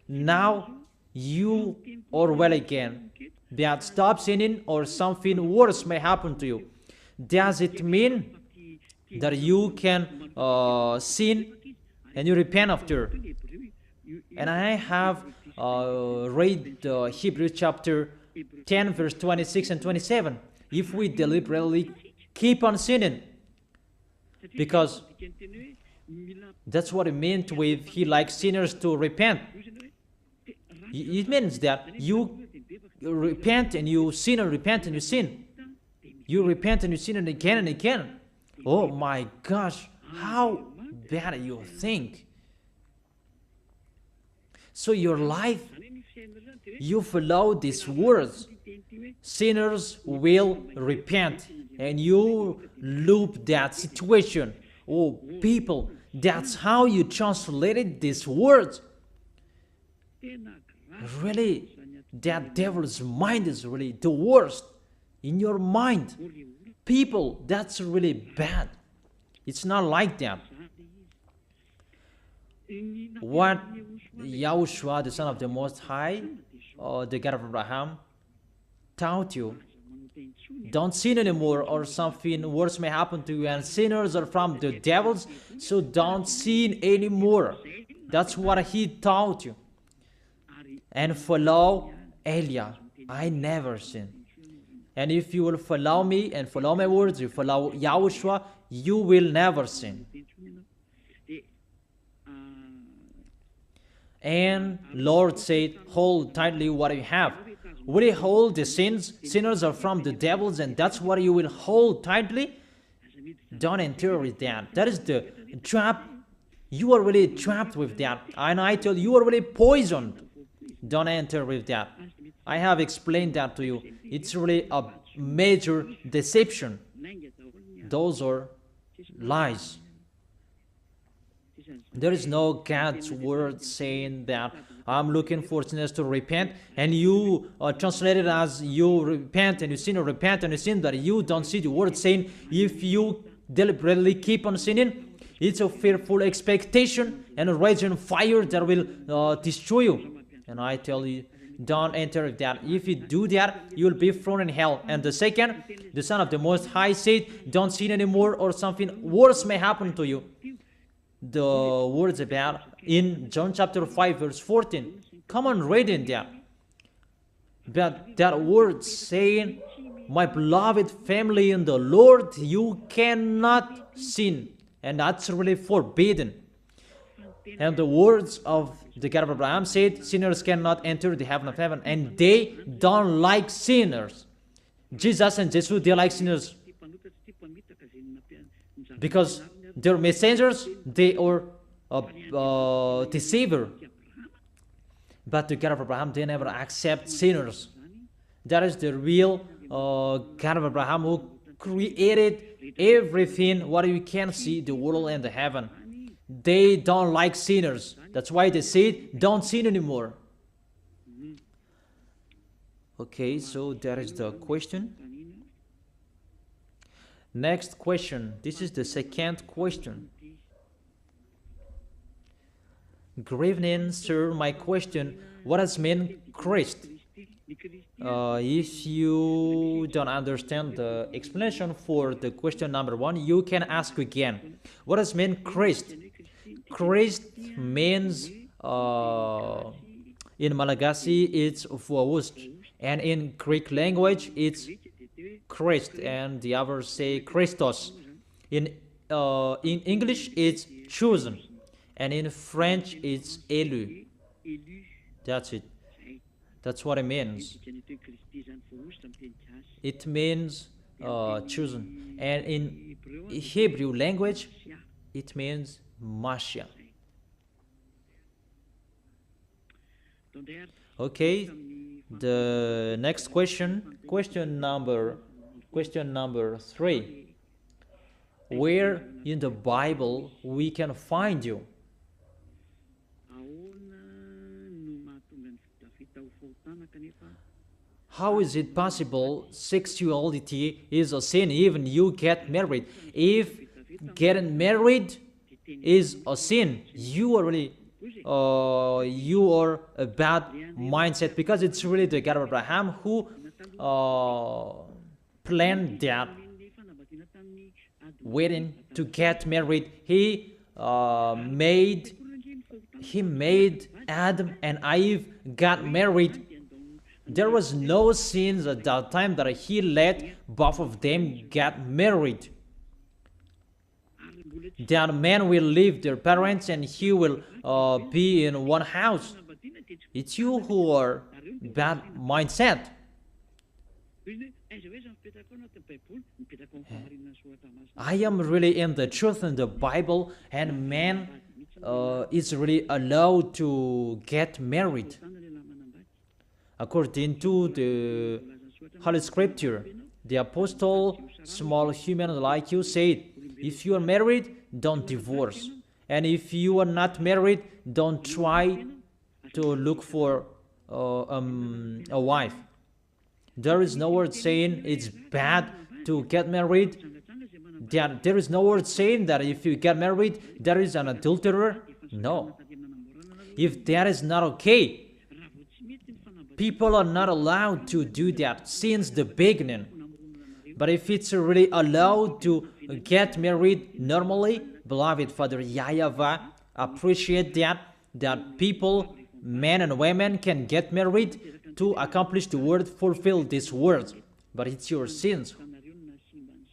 Now you are well again. That stop sinning, or something worse may happen to you. Does it mean that you can sin and you repent after? And I have read Hebrews chapter 10 verse 26 and 27. If we deliberately keep on sinning, because that's what it meant with He likes sinners to repent. It means that you repent and you sin, and repent and you sin. You repent and you sin, and again and again. Oh my gosh, how bad you think. So your life, you follow these words: sinners will repent, and you loop that situation. Oh people, that's how you translated these words. Really, that devil's mind is really the worst in your mind. People, that's really bad. It's not like that. What YAHOSHUAH, the Son of the Most High, the God of Abraham, taught you: don't sin anymore, or something worse may happen to you, and sinners are from the devils, so don't sin anymore. That's what He taught you. And follow Elia. I never sin. And if you will follow me and follow my words, you follow YAHOSHUAH, you will never sin. And Lord said, hold tightly what you have. Will you hold the sins? Sinners are from the devils, and that's what you will hold tightly? Don't enter with that. That is the trap. You are really trapped with that. And I tell you, you are really poisoned. Don't enter with that. I have explained that to you. It's really a major deception. Those are lies. There is no God's word saying that I'm looking for sinners to repent, and you translate it as you repent and you sin, or repent and you sin, that you don't see the word saying if you deliberately keep on sinning, it's a fearful expectation and a raging fire that will destroy you. And I tell you, don't enter that. If you do that, you will be thrown in hell. And the second, the Son of the Most High said, don't sin anymore, or something worse may happen to you. The words about in John chapter 5 verse 14. Come on, read in that. But that word saying, my beloved family in the Lord, you cannot sin. And that's really forbidden. And the words of the God of Abraham said, sinners cannot enter the heaven of heaven. And they don't like sinners. Jesus and Jesus, they like sinners. Because they're messengers, they are deceiver. But the God of Abraham, they never accept sinners. That is the real God of Abraham, who created everything, what you can see, the world and the heaven. They don't like sinners. That's why they said, don't sin anymore. Okay, so that is the question. Next question. This is the second question. Good evening, sir. My question, what does mean Christ? If you don't understand the explanation for the question number one, you can ask again. What does mean Christ? Christ means, in Malagasy, it's YAHVAH. And in Greek language, it's Christ, and the others say Christos. In English, it's chosen, and in French, it's élu. That's it. That's what it means. It means chosen, and in Hebrew language, it means Mashiach. Okay. The next question, question number 3. Where in the Bible we can find you? How is it possible sexuality is a sin even you get married? If getting married is a sin, you are really you are a bad mindset, because it's really the God of Abraham who planned that wedding to get married. He made Adam and Eve got married. There was no sin at that time that he let both of them get married. That man will leave their parents and he will be in one house. It's you who are bad mindset. I am really in the truth in the Bible, and man is really allowed to get married. According to the Holy Scripture, the apostle, small human like you, said, if you are married, don't divorce. And if you are not married, don't try to look for a wife. There is no word saying it's bad to get married. There is no word saying that if you get married, there is an adulterer. No. If that is not okay, people are not allowed to do that since the beginning. But if it's really allowed to get married normally, beloved Father YAHVAH appreciate that people, men and women, can get married to accomplish the word, fulfill this word. But it's your sins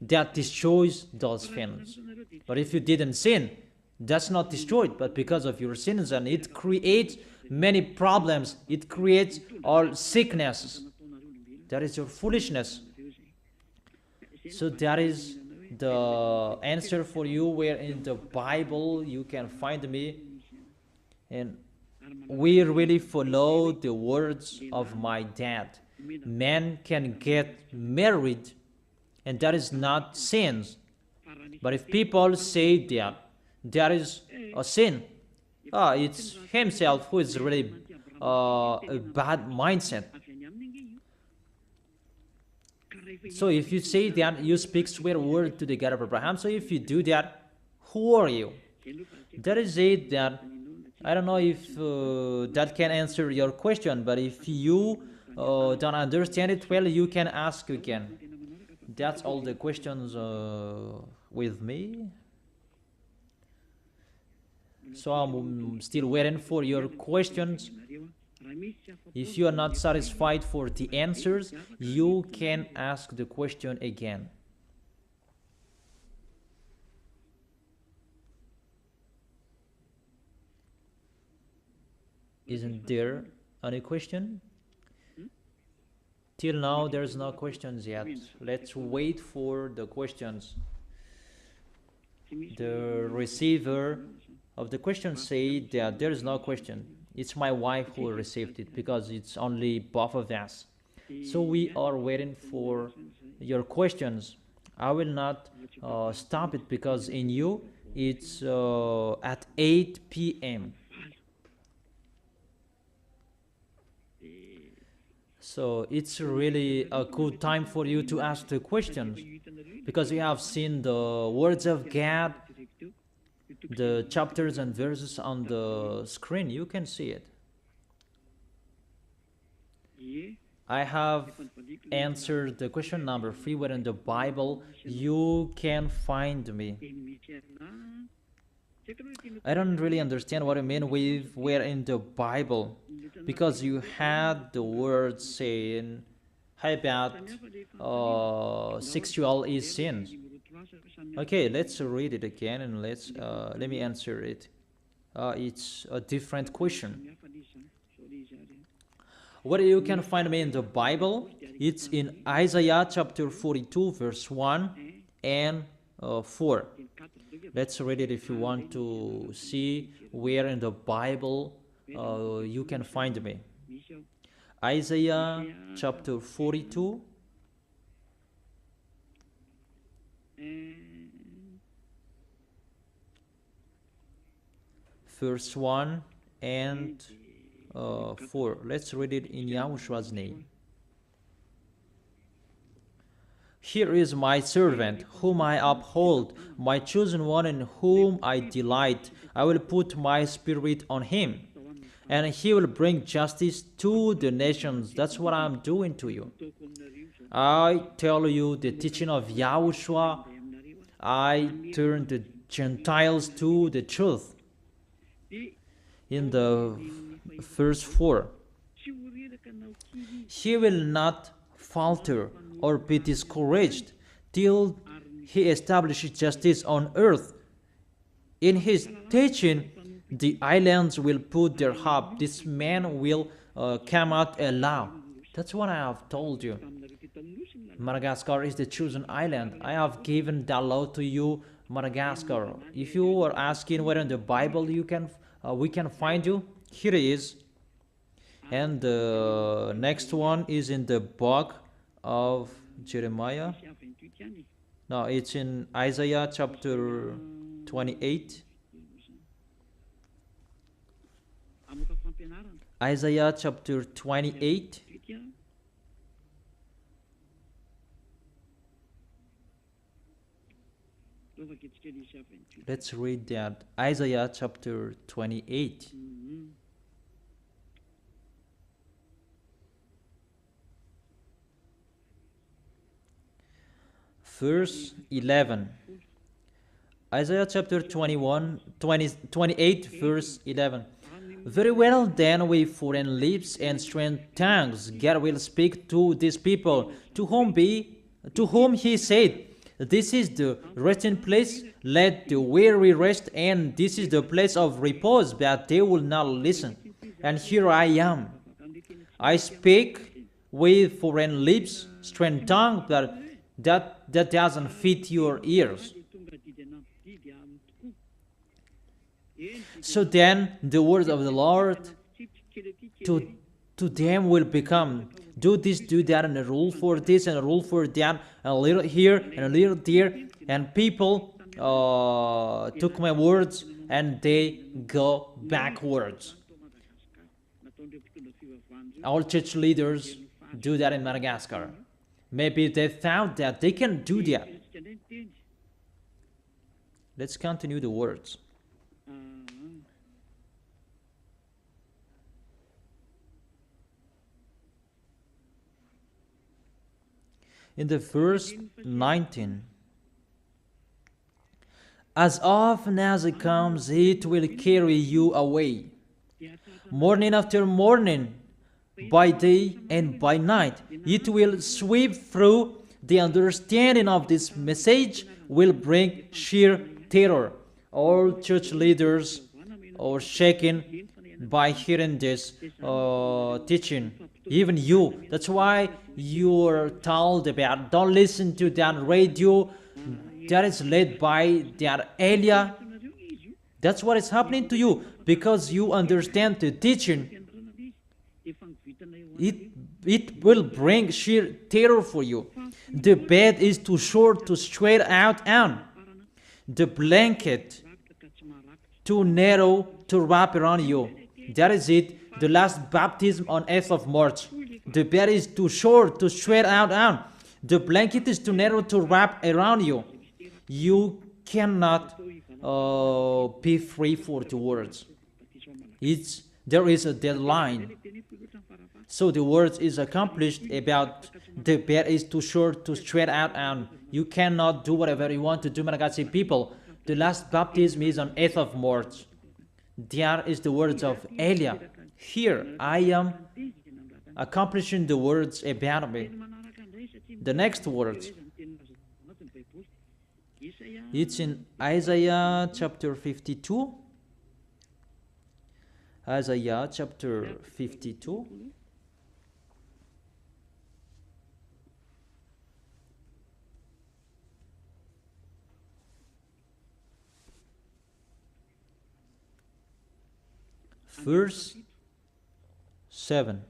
that destroys those things. But if you didn't sin, that's not destroyed, but because of your sins, and it creates many problems. It creates all sicknesses. That is your foolishness. So that is the answer for you, where in the Bible you can find me. And we really follow the words of my dad. Men can get married, and that is not sins. But if people say that there is a sin, it's himself who is really a bad mindset. So if you say that you speak swear word to the God of Abraham, so if you do that, who are you? That is it. That I don't know if that can answer your question, but if you don't understand it well, you can ask again. That's all the questions with me. So I'm still waiting for your questions. If you are not satisfied for the answers, you can ask the question again. Isn't there any question? Till now, there's no questions yet. Let's wait for the questions. The receiver of the question said that there is no question. It's my wife who received it, because it's only both of us. So we are waiting for your questions. I will not stop it, because in you it's at 8 p.m. So it's really a good time for you to ask the questions, because you have seen the words of God, the chapters and verses on the screen. You can see it. I have answered the question number 3, where in the Bible you can find me. I don't really understand what you mean with where in the Bible, because you had the word saying about sexual is sin. Okay, let's read it again, and let me answer it. It's a different question. Where you can find me in the Bible, it's in Isaiah chapter 42 verse 1 and 4. Let's read it if you want to see where in the Bible you can find me. Isaiah chapter 42 verse 1 and 4. Let's read it in Yahushua's name. Here is my servant, whom I uphold, my chosen one, in whom I delight. I will put my spirit on him, and he will bring justice to the nations. That's what I'm doing to you. I tell you the teaching of YAHOSHUAH. I turn the Gentiles to the truth. In the verse 4, he will not falter or be discouraged till he establishes justice on earth. In his teaching, the islands will put their hope. This man will come out alive. That's what I have told you. Madagascar is the chosen island. I have given that law to you, Madagascar. If you are asking where in the Bible we can find you, here it is. And the next one is in the book of Jeremiah. No, it's in Isaiah chapter 28. Isaiah chapter 28. Let's read that. Isaiah chapter 28. Verse 11. Isaiah chapter 28, verse 11. Very well, then, with foreign lips and strange tongues, God will speak to these people, to whom he said, this is the resting place, let the weary rest, and this is the place of repose, but they will not listen. and here I am. I speak with foreign lips, strange tongue, but that doesn't fit your ears. So then the words of the Lord to them will become, do this, do that, and a rule for this and a rule for that, a little here and a little there. And people took my words and they go backwards. Our church leaders do that in Madagascar. Maybe they thought that they can do that. Let's continue the words. In the verse 19, as often as it comes, it will carry you away, morning after morning, by day and by night. It will sweep through. The understanding of this message will bring sheer terror. All church leaders are shaken by hearing this teaching. Even you. That's why you are told about, don't listen to that radio that is led by that Elia. That's what is happening to you, because you understand the teaching. It will bring sheer terror for you. The bed is too short to stretch out on. The blanket too narrow to wrap around you. That is it. The last baptism on 8th of March. The bed is too short to stretch out on. The blanket is too narrow to wrap around you. You cannot be free for the words. There is a deadline. So the words is accomplished about the bed is too short to stretch out on. You cannot do whatever you want to do, Madagascar people. The last baptism is on 8th of March. There is the words of Elia. Here I am accomplishing the words about me. The next words, it's in Isaiah chapter 52. Isaiah chapter 52. Verse 7.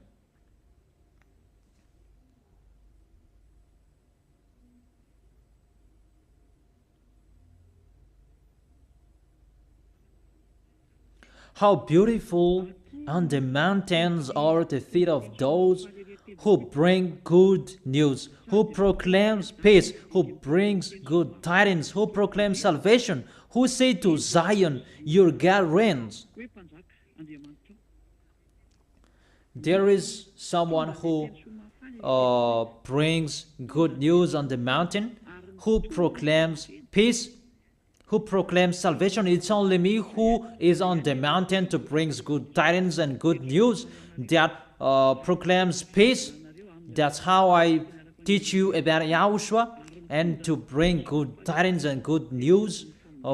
How beautiful on the mountains are the feet of those who bring good news, who proclaims peace, who brings good tidings, who proclaims salvation, who say to Zion, your God reigns. There is someone who brings good news on the mountain, who proclaims peace, who proclaims salvation. It's only me who is on the mountain to bring good tidings and good news that proclaims peace. That's how I teach you about YAHOSHUAH, and to bring good tidings and good news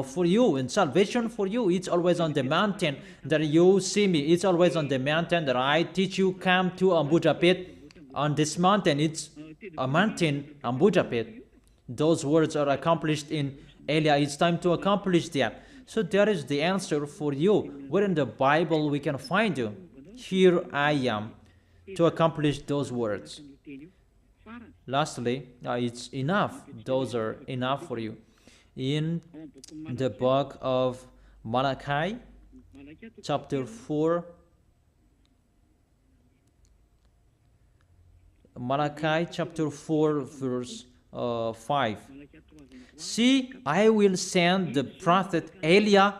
for you and salvation for you. It's always on the mountain that you see me. It's always on the mountain that I teach you. Come to Ambujapet. On this mountain, it's a mountain, Ambujapet. Those words are accomplished in Elia. It's time to accomplish that. So that is the answer for you. Where in the Bible we can find you? Here I am, to accomplish those words. Lastly, it's enough. Those are enough for you. In the book of Malachi, chapter 4, Malachi chapter 4, verse 5. See, I will send the prophet Elia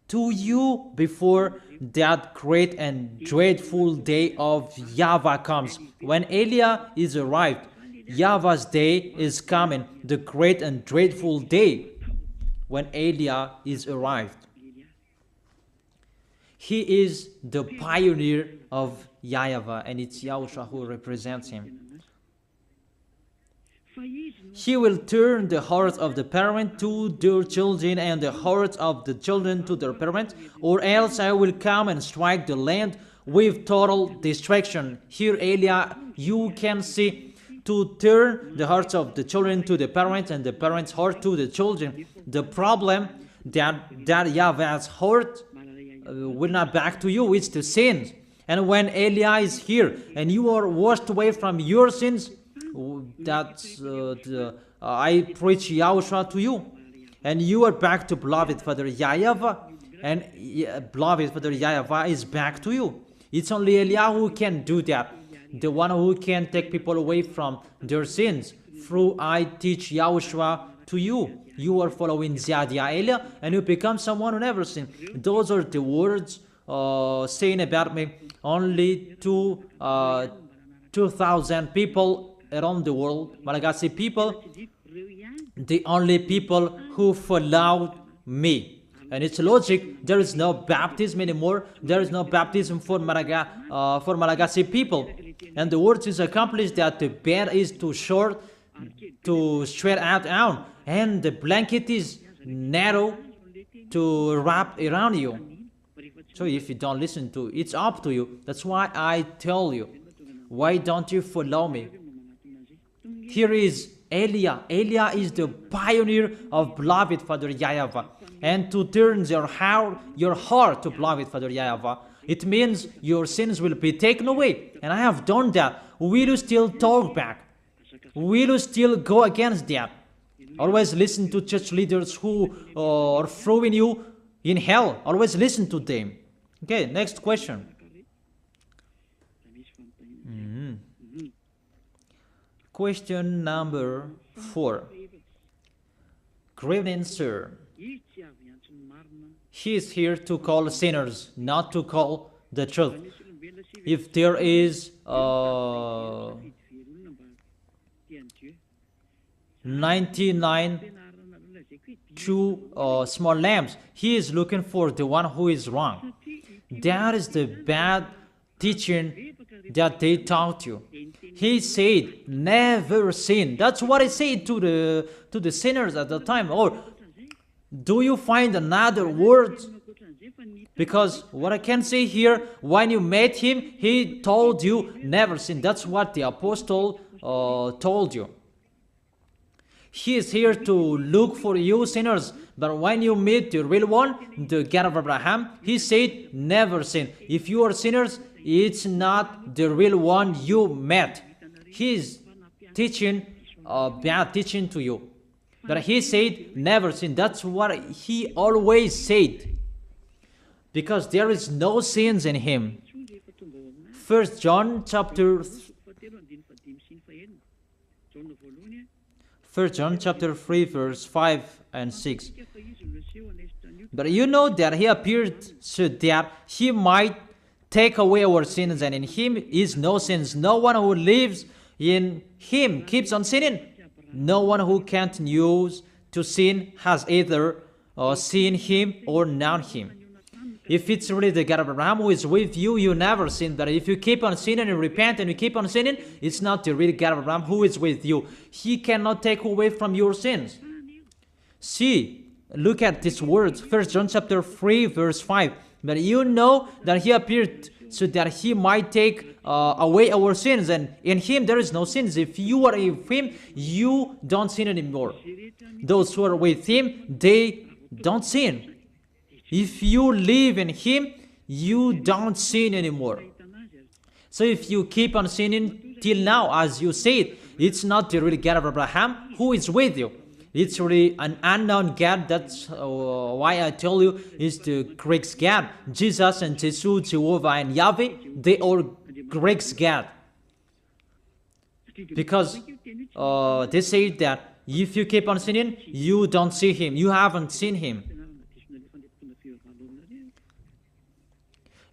to you before that great and dreadful day of YAHVAH comes. When Elia is arrived, YAHVAH's day is coming, the great and dreadful day when Elia is arrived. He is the pioneer of YAHVAH, and it's YAHOSHUAH who represents him. He will turn the hearts of the parent to their children and the hearts of the children to their parents, or else I will come and strike the land with total distraction. Here, Elia, you can see, to turn the hearts of the children to the parents and the parents' heart to the children. The problem that YAHVAH's heart will not back to you, it's the sins. And when Elia is here and you are washed away from your sins, that's I preach YAHOSHUAH to you, and you are back to beloved Father YAHVAH, and beloved Father YAHVAH is back to you. It's only Elia who can do that, the one who can take people away from their sins. Through I teach YAHOSHUAH to you. You are following Ziadia Elia, and you become someone who never sinned. Those are the words saying about me. Only 2,000 people around the world, Malagasy people, the only people who followed me. And it's logic, there is no baptism anymore. There is no baptism for Malagasy people. And the word is accomplished that the bed is too short to stretch out, and the blanket is narrow to wrap around you. So if you don't listen to it, it's up to you. That's why I tell you, why don't you follow me? Here is Elia. Elia is the pioneer of beloved Father YAHVAH. And to turn your heart to beloved Father YAHVAH, it means your sins will be taken away. And I have done that. Will you still talk back? Will you still go against that? Always listen to church leaders who are throwing you in hell. Always listen to them. Okay, next question. Question number 4. Good evening, sir. He is here to call sinners, not to call the truth. If there is 99 true small lambs, he is looking for the one who is wrong. That is the bad teaching that they taught you. He said, never sin. That's what he said to the sinners at the time. Or do you find another word? Because what I can say here, when you met him, he told you never sin. That's what the apostle told you. He is here to look for you sinners. But when you meet the real one, the God of Abraham, he said, never sin. If you are sinners, it's not the real one you met. He is teaching bad teaching to you. But he said, never sin. That's what he always said. Because there is no sins in him. 1 John chapter 3 verse 5 and 6. But you know that he appeared so that he might take away our sins, and in him is no sins. No one who lives in him keeps on sinning. No one who continues to sin has either seen him or known him. If it's really the God of Abraham who is with you, you never sin. But if you keep on sinning and repent and you keep on sinning, it's not the real God of Abraham who is with you. He cannot take away from your sins. See, look at this word, 1 John chapter 3 verse 5. But you know that he appeared so that he might take away our sins, and in him there is no sins. If you are with him, you don't sin anymore. Those who are with him, they don't sin. If you live in him, you don't sin anymore. So if you keep on sinning till now, as you said, it's not the real God of Abraham who is with you. It's really an unknown God. That's why I tell you it's the Greek God. Jesus and Jesus, Jehovah and Yahweh, they are Greek God. Because they say that if you keep on sinning, you don't see him. You haven't seen him.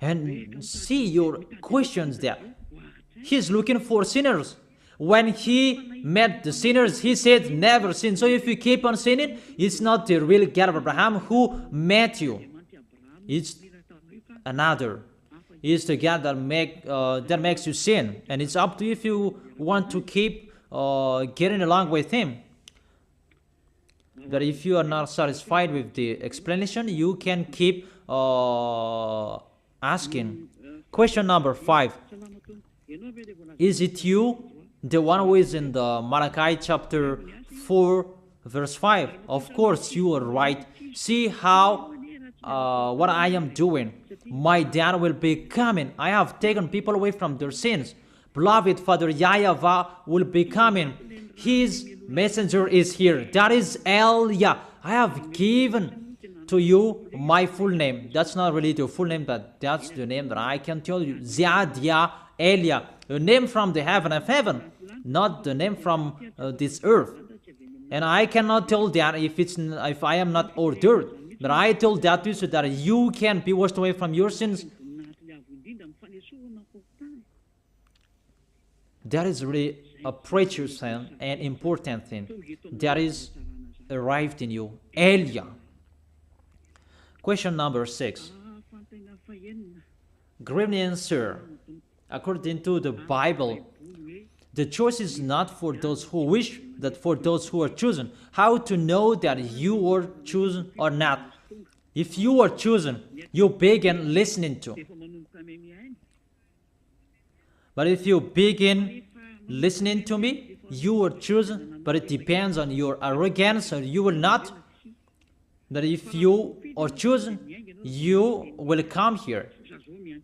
And see your questions there. He's looking for sinners. When he met the sinners, he said, never sin. So if you keep on sinning, it's not the real God of Abraham who met you. It's another. It's the God that makes you sin. And it's up to you if you want to keep getting along with him. But if you are not satisfied with the explanation, you can keep asking Question number 5. Is it you, the one who is in the Malachi chapter 4, verse 5? Of course, you are right. See how what I am doing. My dad will be coming. I have taken people away from their sins. Beloved Father YAHVAH will be coming. His messenger is here. That is Elia. I have given to you my full name. That's not really the full name, but that's the name that I can tell you. Ziadia Elia. A name from the heaven of heaven, not the name from this earth. And I cannot tell that if I am not ordered. But I told that to you so that you can be washed away from your sins. That is really a precious and important thing that is arrived in you. Elia. Question number 6. Good evening, sir. According to the Bible, the choice is not for those who wish, but for those who are chosen. How to know that you are chosen or not? If you are chosen, you begin listening to. But if you begin listening to me, you are chosen, but it depends on your arrogance, or you will not. That if you are chosen, you will come here.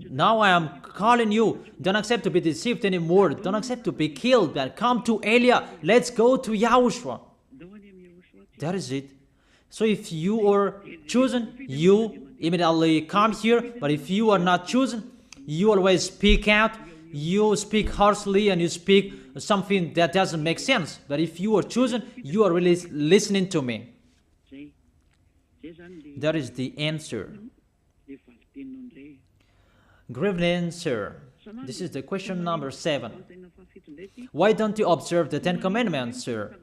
Now I am calling you. Don't accept to be deceived anymore. Don't accept to be killed. But come to Elia. Let's go to YAHOSHUAH. That is it. So if you are chosen, you immediately come here. But if you are not chosen, you always speak out. You speak harshly and you speak something that doesn't make sense. But if you are chosen, you are really listening to me. That is the answer. Good evening, sir. This is the question number 7. Why don't you observe the 10 Commandments, sir?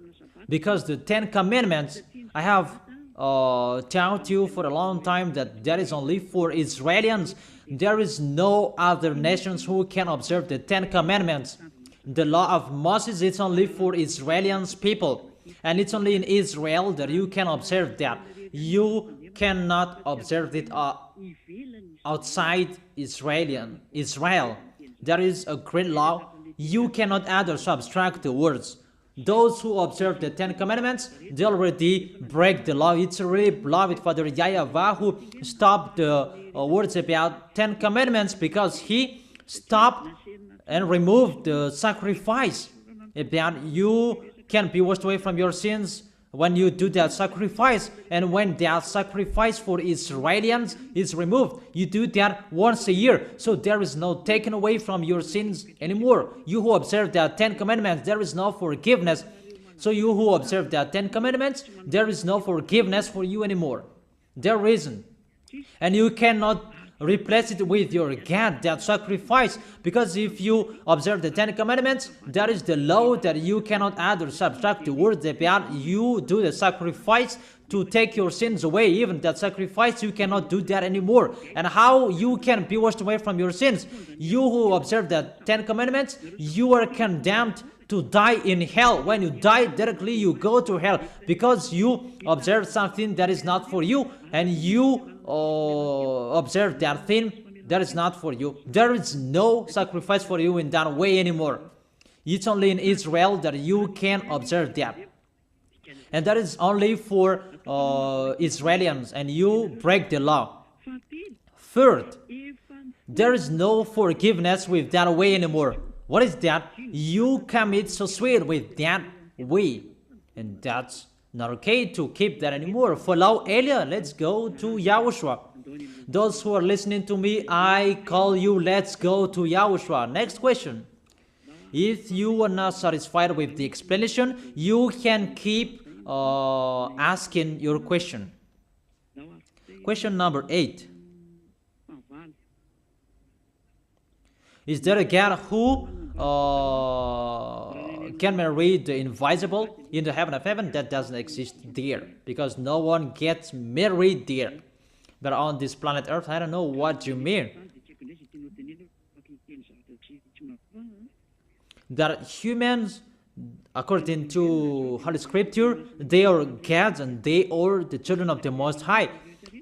Because the 10 Commandments, I have taught you for a long time that that is only for Israelians. There is no other nations who can observe the 10 Commandments. The law of Moses is only for Israelians people. And it's only in Israel that you can observe that. You cannot observe it outside Israel. There is a great law. You cannot add or subtract the words. Those who observe the 10 Commandments, they already break the law. It's really beloved Father YAHVAH who stopped the words about 10 Commandments because he stopped and removed the sacrifice. About you can be washed away from your sins when you do that sacrifice, and when that sacrifice for Israelians is removed, you do that once a year. So there is no taken away from your sins anymore. You who observe the 10 Commandments, there is no forgiveness. So you who observe the 10 Commandments, there is no forgiveness for you anymore. There isn't. And you cannot replace it with your God, that sacrifice, because if you observe the 10 Commandments, that is the law that you cannot add or subtract the words about. You do the sacrifice to take your sins away. Even that sacrifice, you cannot do that anymore. And how you can be washed away from your sins? You who observe the 10 Commandments, you are condemned to die in hell. When you die directly, you go to hell because you observe something that is not for you, and you observe that thing that is not for you. There is no sacrifice for you in that way anymore. It's only in Israel that you can observe that, and that is only for Israelians, and you break the law. Third, there is no forgiveness with that way anymore. What is that? You commit suicide with that way, and that's not okay to keep that anymore. Follow Elia. Let's go to YAHOSHUAH. Those who are listening to me, I call you. Let's go to YAHOSHUAH. Next question. If you are not satisfied with the explanation, you can keep asking your question. Question number 8. Is there a God who can marry the invisible in the heaven of heaven? That doesn't exist there, because no one gets married there. But on this planet Earth, I don't know what you mean. That humans, according to Holy Scripture, they are gods and they are the children of the Most High.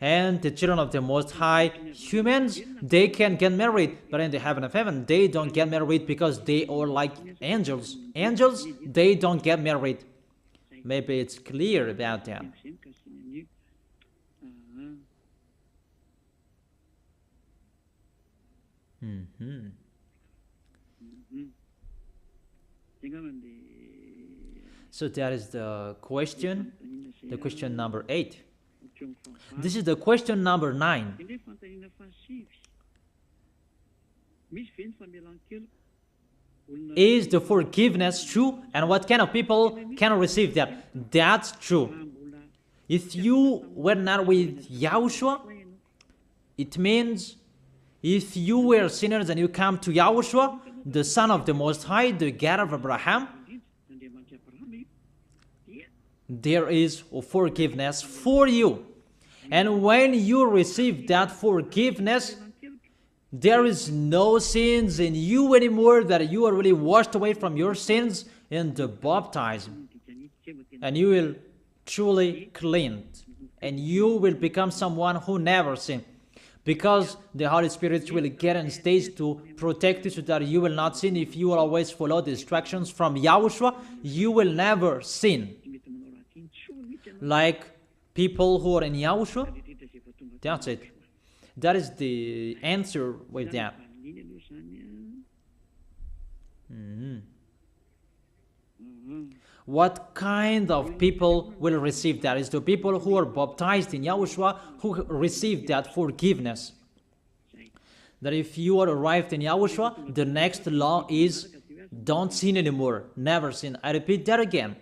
And the children of the Most High, humans, they can get married, but in the heaven of heaven, they don't get married because they are like angels. Angels, they don't get married. Maybe it's clear about that. So that is the question number 8. This is the question number 9. Is the forgiveness true? And what kind of people can receive that? That's true. If you were not with Yahushua, it means if you were sinners and you come to Yahushua, the Son of the Most High, the God of Abraham, there is forgiveness for you. And when you receive that forgiveness, there is no sins in you anymore, that you are really washed away from your sins in the baptism. And you will truly cleanse. And you will become someone who never sinned. Because the Holy Spirit will get on stage to protect you so that you will not sin. If you will always follow the instructions from Yahushua, you will never sin. Like people who are in Yahushua, that's it. That is the answer with that. What kind of people will receive that? It's the people who are baptized in Yahushua who receive that forgiveness. That if you are arrived in Yahushua, the next law is don't sin anymore. Never sin. I repeat that again.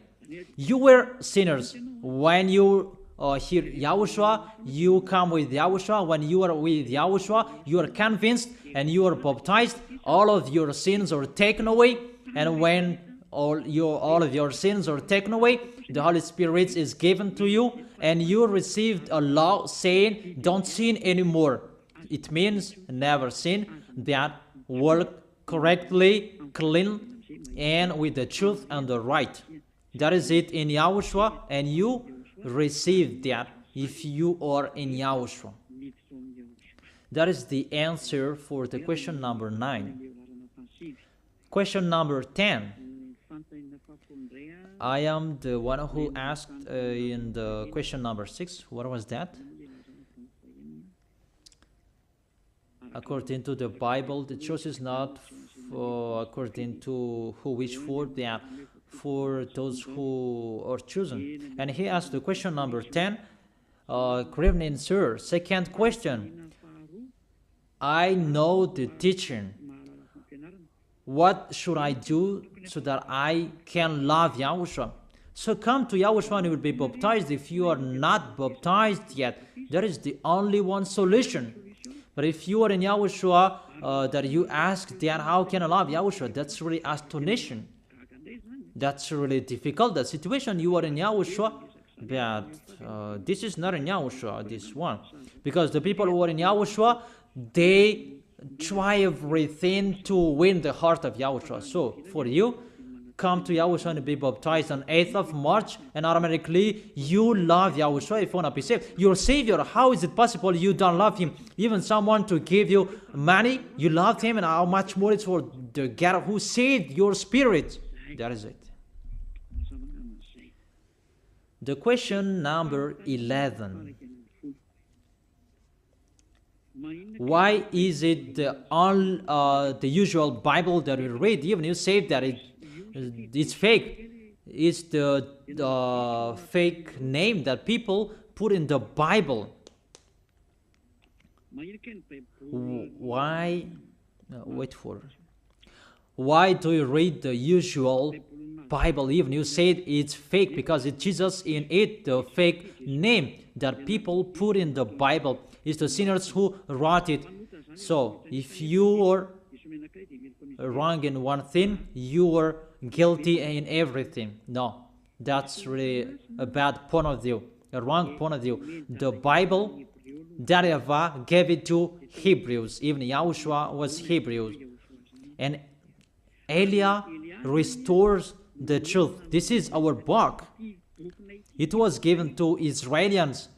You were sinners. When you hear Yahushua, you come with Yahushua. When you are with Yahushua, you are convinced and you are baptized. All of your sins are taken away. And when all of your sins are taken away, the Holy Spirit is given to you, and you received a law saying don't sin anymore. It means never sin, that work correctly, clean, and with the truth and the right. That is it in Yahushua, and you receive that if you are in Yahushua. That is the answer for the question number 9. Question number 10. I am the one who asked in the question number 6. What was that? According to the Bible, the choice is not according to who wish for that, for those who are chosen. And he asked the question number 10. Good evening, sir. Second question. I know the teaching. What should I do so that I can love Yahushua? So come to Yahushua and you will be baptized. If you are not baptized yet, that is the only one solution. But if you are in Yahushua, that you ask that, how can I love Yahushua? That's really astonishing. That's really difficult, that situation. You are in Yahushua, but this is not in Yahushua, this one. Because the people who are in Yahushua, they try everything to win the heart of Yahushua. So for you, come to Yahushua and be baptized on 8th of March, and automatically you love Yahushua if you want to be saved. Your Savior, how is it possible you don't love Him? Even someone to give you money, you love Him, and how much more it's for the God who saved your spirit. That is it. The question number 11. Why is it the usual Bible that we read, even you say that it's fake? It's the fake name that people put in the Bible. Why? Why do you read the usual Bible even you said it's fake? Because it's Jesus in it, the fake name that people put in the Bible. It's the sinners who wrote it. So if you are wrong in one thing, you are guilty in everything. No, that's really a bad point of view, a wrong point of view. The Bible, YAHVAH gave it to Hebrews. Even Yahushua was Hebrew. And Elia restores the truth. This is our book. It was given to Israelians.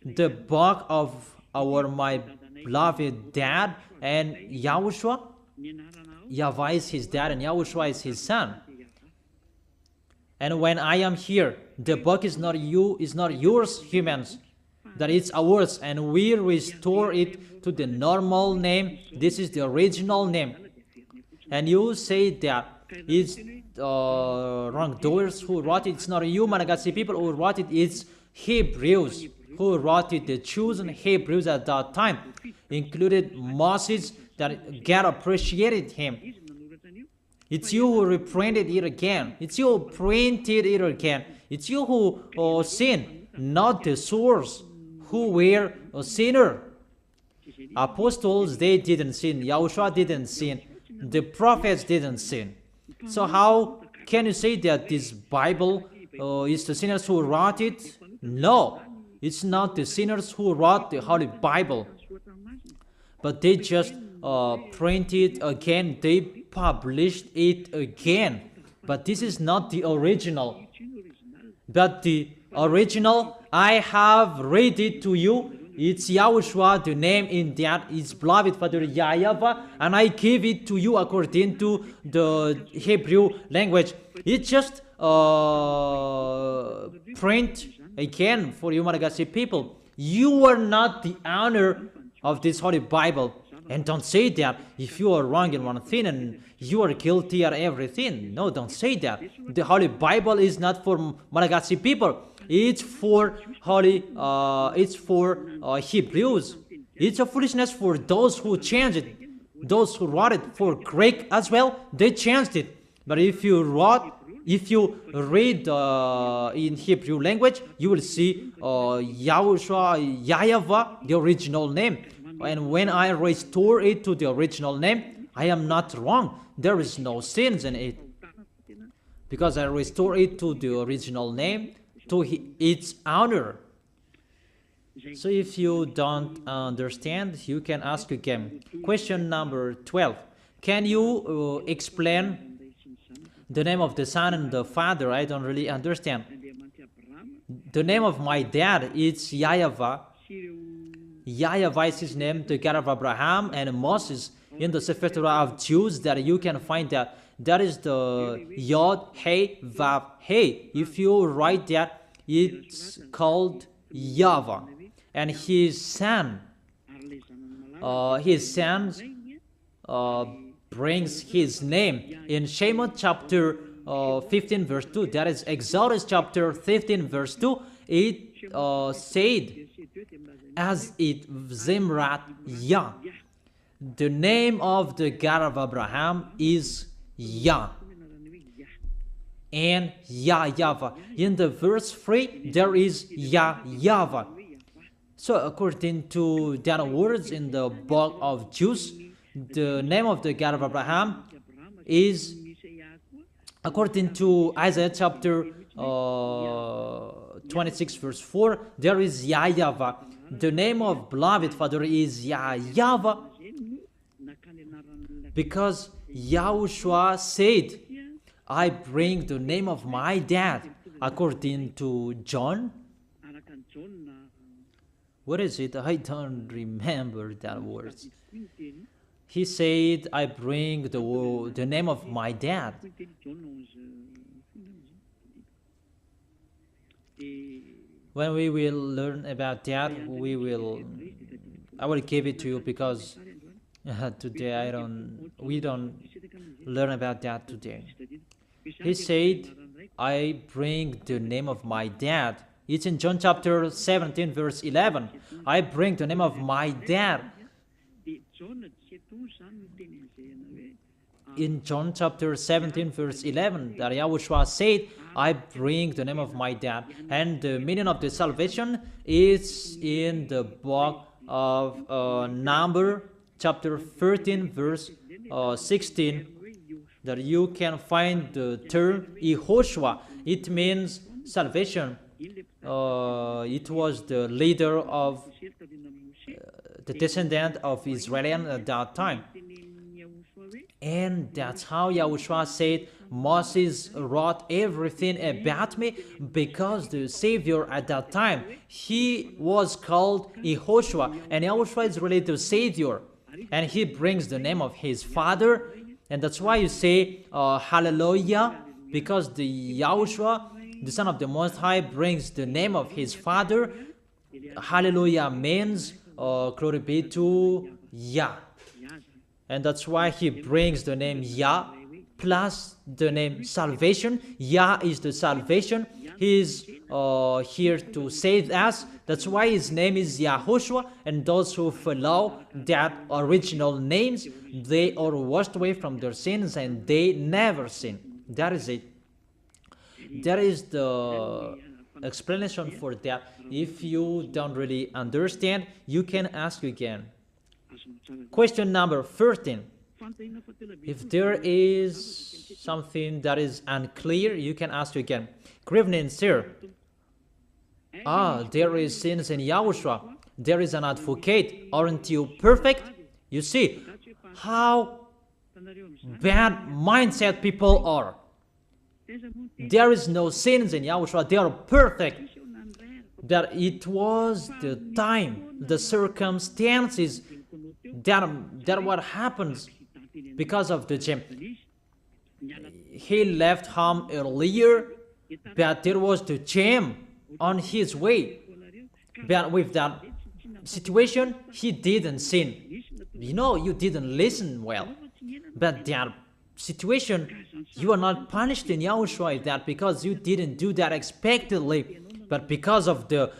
the book of my beloved dad and YAHOSHUAH. YAHVAH is his dad and YAHOSHUAH is his son. And when I am here, the book is not yours, humans, that it's ours, and we restore it to the normal name. This is the original name. And you say that it's wrongdoers who wrote it. It's not you, Malagasy people, who wrote it. It's Hebrews who wrote it. The chosen Hebrews at that time included Moses, that God appreciated him. It's you who reprinted it again. It's you who printed it again. It's you who sinned, not the source, who were a sinner. Apostles, they didn't sin. YAHOSHUAH didn't sin. The prophets didn't sin. So how can you say that this Bible is the sinners who wrote it? No, it's not the sinners who wrote the Holy Bible. But they just printed again. They published it again. But this is not the original. But the original, I have read it to you. It's YAHOSHUAH, the name in that is beloved Father YAHVAH, and I give it to you according to the Hebrew language. It just print again for you, Malagasy people. You are not the owner of this Holy Bible. And don't say that if you are wrong in one thing and you are guilty of everything. No, don't say that. The Holy Bible is not for Malagasy people. It's for Hebrews. It's a foolishness for those who changed it. Those who wrote it for Greek as well, they changed it. But if you read in Hebrew language, you will see YAHOSHUAH, YAHVAH, the original name. And when I restore it to the original name, I am not wrong. There is no sins in it. Because I restore it to the original name, to its honor. So if you don't understand, you can ask again. Question number 12. Can you explain the name of the Son and the Father? I don't really understand. The name of my dad is YAHVAH. YAHVAH is his name, the God of Abraham and Moses. In the Sefer Torah of Jews, that you can find that. That is the Yod, He, Vav, He. If you write that, it's called YAHVAH. And his son brings his name in Shemot chapter 15 verse 2. That is Exodus chapter 15 verse 2. It said, as it Zimrat Yah. The name of the God of Abraham is Yah. And YAHVAH. In the verse 3, there is YAHVAH. So according to that words in the book of Jews, the name of the God of Abraham is, according to Isaiah chapter 26 verse 4, there is YAHVAH. The name of beloved Father is YAHVAH, because YAHOSHUAH said, I bring the name of my dad, according to John. What is it? I don't remember that words. He said, I bring the name of my dad. When we will learn about that, I will give it to you, because today we don't learn about that today. He said, I bring the name of my dad. It's in John chapter 17 verse 11. I bring the name of my dad. In John chapter 17 verse 11, that YAHOSHUAH said, I bring the name of my dad. And the meaning of the salvation is in the book of Number chapter 13 verse 16, that you can find the term YAHOSHUAH. It means salvation. It was the leader of the descendant of Israel at that time. And that's how YAHOSHUAH said, Moses wrote everything about me, because the Savior at that time, he was called YAHOSHUAH, and YAHOSHUAH is related to Savior, and he brings the name of his Father, and that's why you say hallelujah, because the YAHOSHUAH, the Son of the Most High, brings the name of his Father. Hallelujah means glory be to Yah, and that's why he brings the name Yah plus the name salvation. Yah is the salvation. He is here to save us. That's why his name is YAHOSHUAH, and those who follow that original names, they are washed away from their sins and they never sin. That is it. That is the explanation for that. If you don't really understand, you can ask again. Question number 13. If there is something that is unclear, you can ask again. Good evening, sir. There is sins in YAHOSHUAH. There is an advocate. Aren't you perfect? You see how bad mindset people are. There is no sins in YAHOSHUAH. They are perfect. That it was the time, the circumstances, that what happens because of the gem. He left home earlier, but there was the gem on his way. But with that situation, he didn't sin. You didn't listen well. But that situation, you are not punished in YAHOSHUAH that because you didn't do that expectedly, but because of the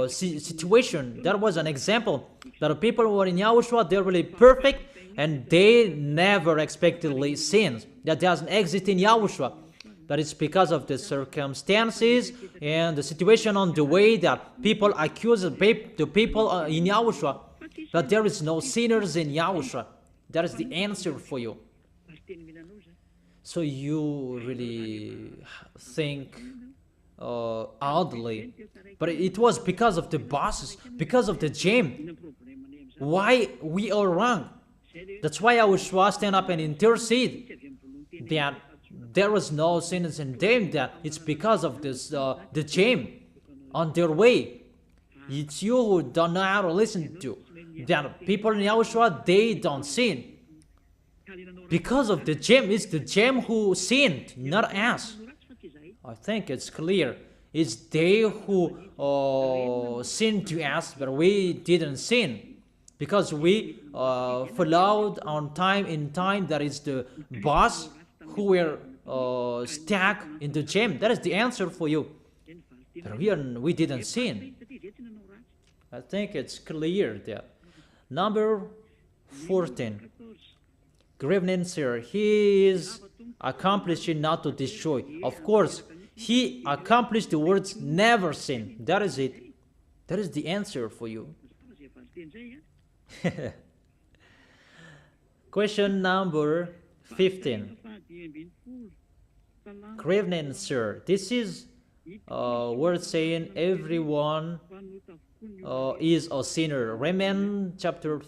situation. That was an example that the people who are in YAHOSHUAH, they're really perfect and they never expectedly sin. That doesn't exist in YAHOSHUAH. But it's because of the circumstances and the situation on the way that people accuse the people in YAHOSHUAH. But there is no sinners in YAHOSHUAH. That is the answer for you. So you really think oddly, but it was because of the bosses, because of the gem. Why we are wrong? That's why YAHOSHUAH stand up and intercede that there was no sinners in them. That it's because of this the gem on their way. It's you who don't know how to listen to. That people in YAHOSHUAH, they don't sin. Because of the gem, it's the gem who sinned, not us. I think it's clear. It's they who sinned to us, but we didn't sin. Because we followed on time in time. That is the boss who were stuck in the gem. That is the answer for you. But we didn't sin. I think it's clear there. Number 14. Good evening, sir. He is accomplishing not to destroy. Of course, he accomplished the words never sin. That is it. That is the answer for you. Question number 15. Good evening, sir. This is word saying everyone is a sinner. Romans chapter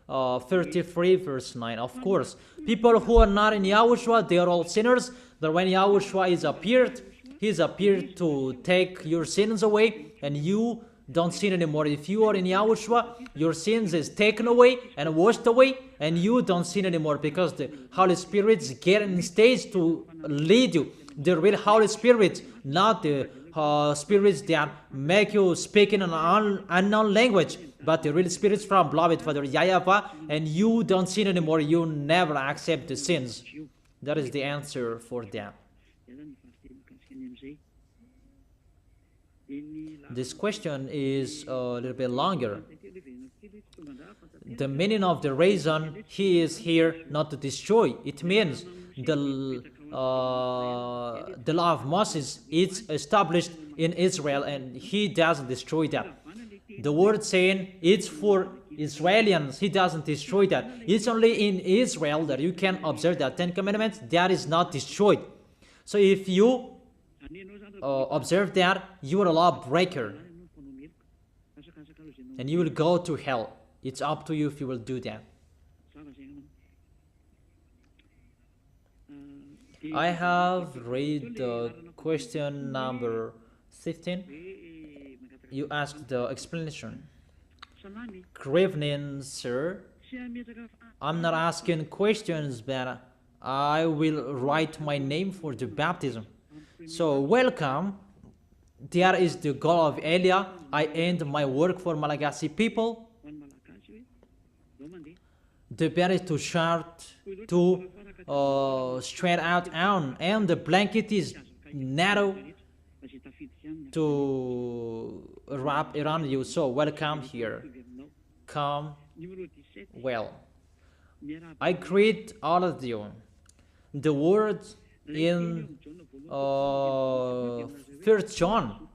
33 verse 9. Of course, people who are not in YAHOSHUAH, they are all sinners. But when YAHOSHUAH is appeared, he is appeared to take your sins away, and you don't sin anymore. If you are in YAHOSHUAH, your sins is taken away and washed away, and you don't sin anymore because the Holy Spirit get in stage to lead you. The real Holy Spirit, not the spirits that make you speak in an unknown language, but the real spirits from beloved Father YAHVAH, and you don't sin anymore. You never accept the sins. That is the answer for that. This question is a little bit longer. The meaning of the reason he is here not to destroy, it means the law of Moses is established in Israel and he doesn't destroy that. The word saying it's for Israelians, he doesn't destroy that. It's only in Israel that you can observe that 10 Commandments, that is not destroyed. So if you observe that, you are a lawbreaker and you will go to hell. It's up to you if you will do that. I have read the question number 15. You asked the explanation. Good evening, sir. I'm not asking questions, but I will write my name for the baptism. So, welcome. There is the goal of Elia. I end my work for Malagasy people. The bed is too short to straight out on, and the blanket is narrow to wrap around you. So welcome here. Come well. I greet all of you. The word in 1 John,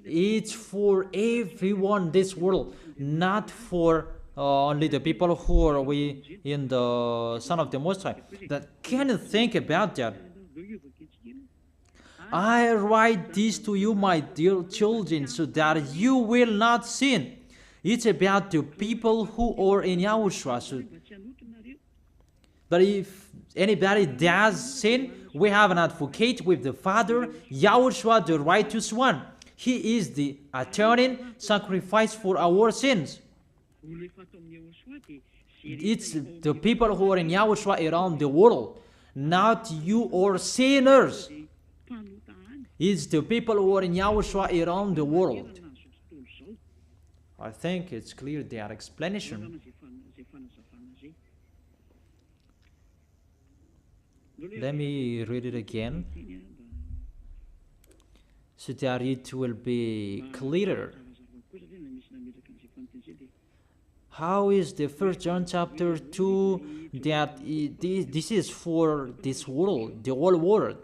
it's for everyone this world, not for only the people who are we in the Son of the Most High. That can you think about that? I write this to you, my dear children, so that you will not sin. It's about the people who are in Yahushua. So, but if anybody does sin, we have an advocate with the Father, Yahushua, the righteous one. He is the atoning sacrifice for our sins. It's the people who are in Yahushua around the world, not you or sinners. It's the people who are in Yahushua around the world. I think it's clear their explanation. Let me read it again so that it will be clearer. How is the 1 John chapter 2 that this is for this world, the whole world?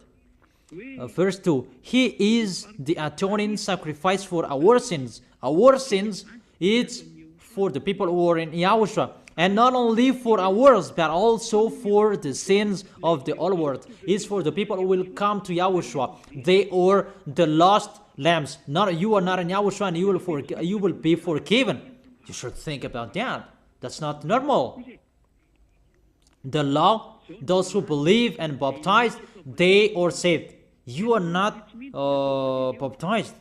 Verse 2, He is the atoning sacrifice for our sins. Our sins, it's for the people who are in Yahushua. And not only for ours, but also for the sins of the whole world. It's for the people who will come to Yahushua. They are the lost lambs. You are not in Yahushua, and you will be forgiven. You should think about that. That's not normal. The law, those who believe and baptize, they are saved. You are not baptized.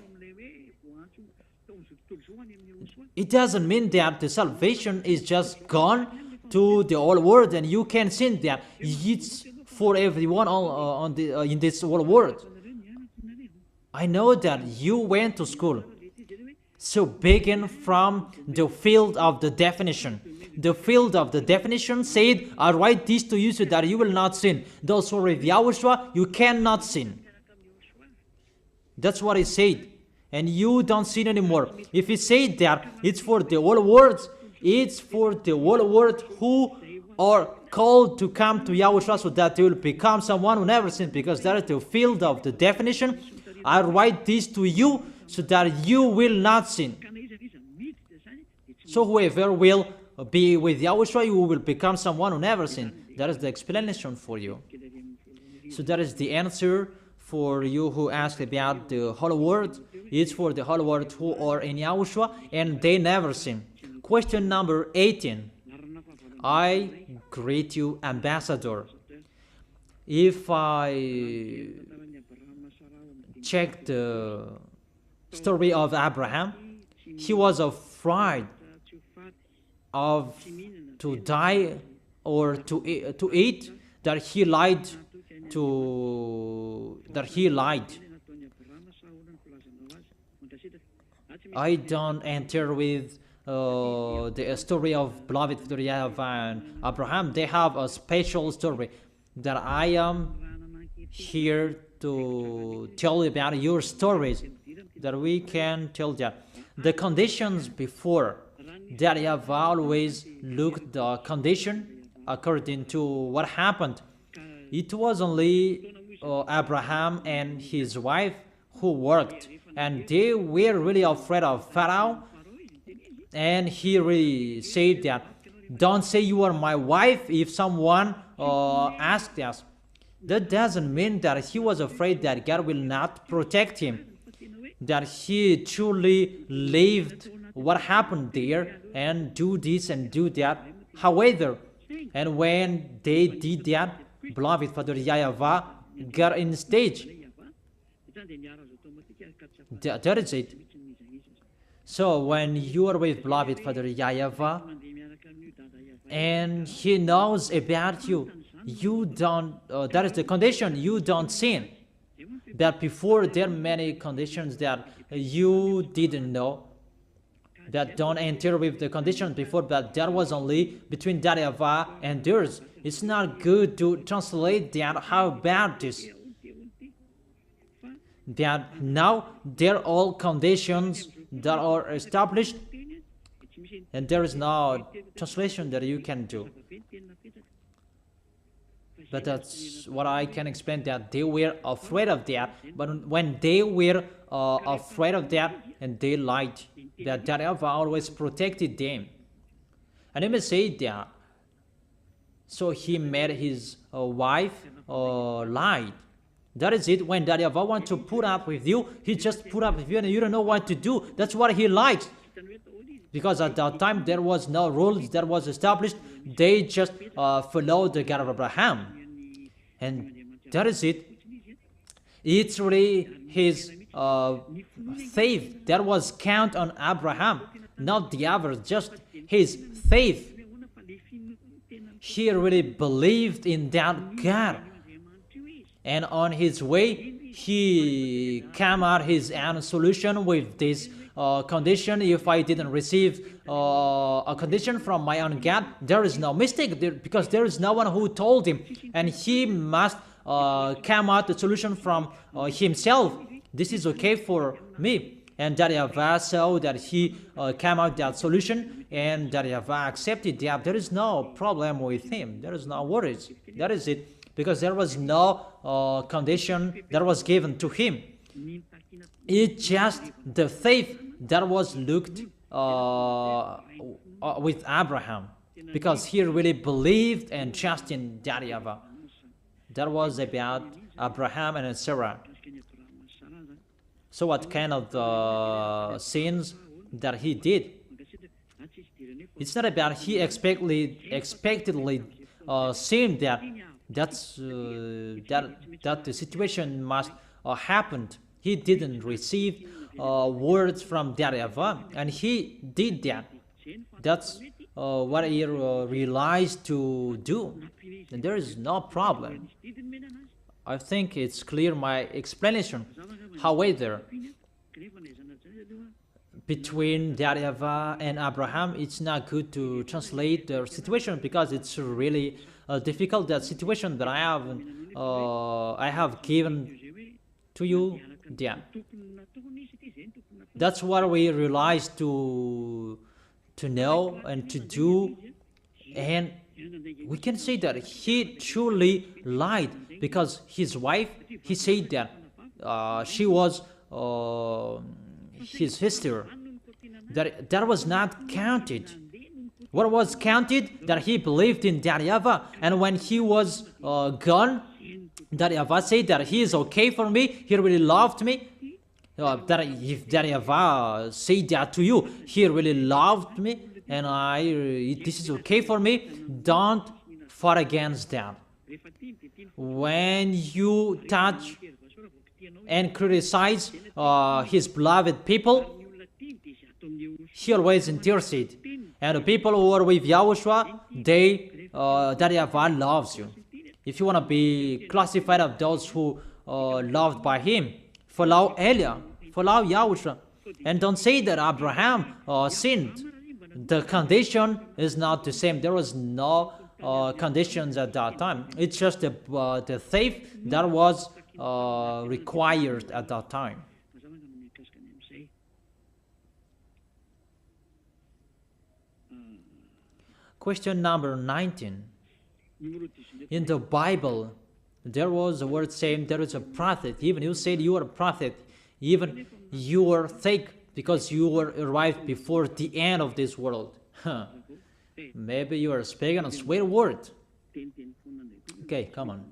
It doesn't mean that the salvation is just gone to the whole world and you can sin there. It's for everyone in this whole world. I know that you went to school. So begin from the field of the definition. The field of the definition said, I write this to you so that you will not sin. Those who are with Yahushua, you cannot sin. That's what it said. And you don't sin anymore. If it said that it's for the whole world, it's for the whole world who are called to come to Yahushua so that they will become someone who never sinned, because that is the field of the definition. I write this to you so that you will not sin. So whoever will be with Yahushua, you will become someone who never sinned. That is the explanation for you. So that is the answer for you who asked about the whole world. It's for the whole world who are in Yahushua and they never sin. Question number 18. I greet you, ambassador. If I check the story of Abraham, he was afraid of to die or to eat, that he lied. I don't enter with the story of beloved YAHVAH and Abraham. They have a special story that I am here to tell about your stories, that we can tell that. The conditions before that YAHVAH always looked the condition according to what happened. It was only Abraham and his wife who worked, and they were really afraid of Pharaoh, and he really said that, don't say you are my wife if someone asked us. That doesn't mean that he was afraid that God will not protect him, that he truly lived what happened there and do this and do that. However, and when they did that, beloved Father YAHVAH got in stage. That is it. So when you are with beloved Father YAHVAH, and he knows about you, you don't, that is the condition, you don't sin. But before, there are many conditions that you didn't know, that don't enter with the conditions before, but that was only between YAHVAH and yours. It's not good to translate that. How about this? That now they're all conditions that are established, and there is no translation that you can do. But that's what I can explain, that they were afraid of that. But when they were afraid of that, and they lied, that YAHVAH always protected them. And let me say that. So he made his wife lie. That is it. When YAHVAH wants to put up with you, he just put up with you and you don't know what to do. That's what he likes. Because at that time there was no rules that was established. They just followed the God of Abraham. And that is it. It's really his faith that was count on Abraham, not the others, just his faith. He really believed in that God. And on his way, he came out his own solution with this condition. If I didn't receive a condition from my own God, there is no mistake, because there is no one who told him, and he must come out the solution from himself. This is okay for me. And YAHVAH saw that he came out that solution, and YAHVAH accepted that. There is no problem with him. There is no worries. That is it. Because there was no condition that was given to him. It's just the faith that was looked with Abraham, because he really believed and trusted in YAHVAH. That was about Abraham and Sarah. So what kind of sins that he did? It's not about he expectedly sinned that the situation must happen. He didn't receive words from YAHVAH, and he did that. That's what he realized to do, and there is no problem. I think it's clear, my explanation. However, between YAHVAH and Abraham, it's not good to translate the situation, because it's really difficult, that situation that I have given to you. Yeah. That's what we realize to know and to do, and we can say that he truly lied, because his wife, he said that she was his sister. That was not counted. What was counted? That he believed in YAHVAH, and when he was gone, YAHVAH said that he is okay for me, he really loved me. That if YAHVAH said that to you, he really loved me, and this is okay for me, don't fight against that. When you touch and criticize his beloved people, he always intercedes. And the people who are with YAHOSHUAH, YAHVAH loves you. If you want to be classified of those who loved by him, follow Elia, follow YAHOSHUAH, and don't say that Abraham sinned. The condition is not the same. There was no conditions at that time. It's just the faith that was required at that time. Question number 19. In the Bible, there was a word saying there is a prophet. Even you said you are a prophet. Even you are fake, because you were arrived before the end of this world. Maybe you are speaking a swear word. Okay, come on.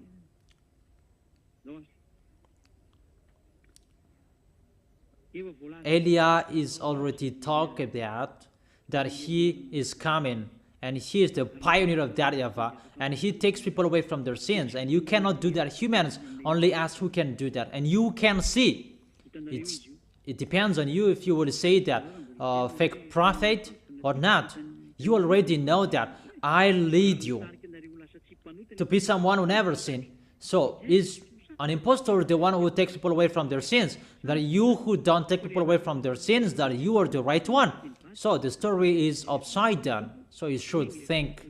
Elia is already talked about that he is coming and he is the pioneer of that YAHVAH, and he takes people away from their sins, and you cannot do that. Humans only ask who can do that, and you can see. It depends on you if you will say that fake prophet or not. You already know that I lead you to be someone who never sinned. So is an impostor the one who takes people away from their sins? That you who don't take people away from their sins, that you are the right one. So the story is upside down. So you should think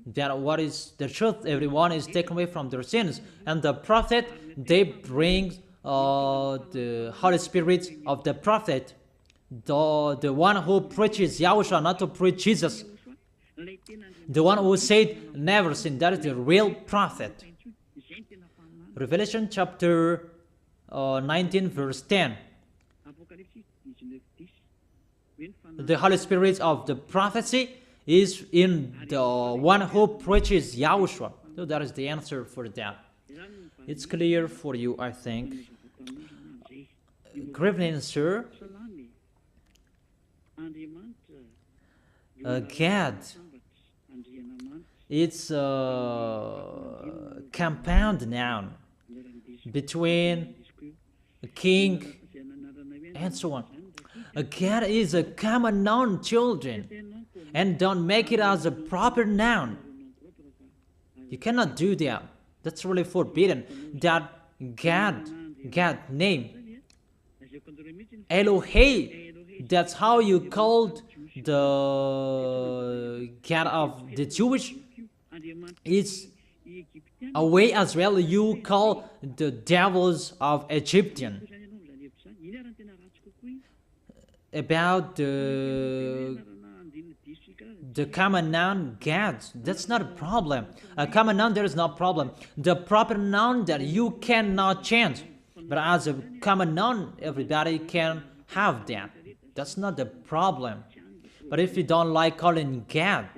that what is the truth? Everyone is taken away from their sins, and the prophet, they bring the Holy Spirit of the prophet, the one who preaches YAHOSHUAH, not to preach Jesus, the one who said never sin. That is the real prophet. Revelation chapter 19 verse 10. The Holy Spirit of the prophecy is in the one who preaches YAHOSHUAH. So that is the answer for that. It's clear for you, I think. Good evening, sir. Gad. It's a compound noun between a king and so on. A Gad is a common noun, children, and don't make it as a proper noun. You cannot do that. That's really forbidden. That Gad name, Elohei, that's how you called the God of the Jewish. It's a way as well you call the devils of Egyptian. About the common noun Gad, that's not a problem. A common noun, there is no problem. The proper noun that you cannot change, but as a common noun, everybody can have that. That's not the problem. But if you don't like calling Gad,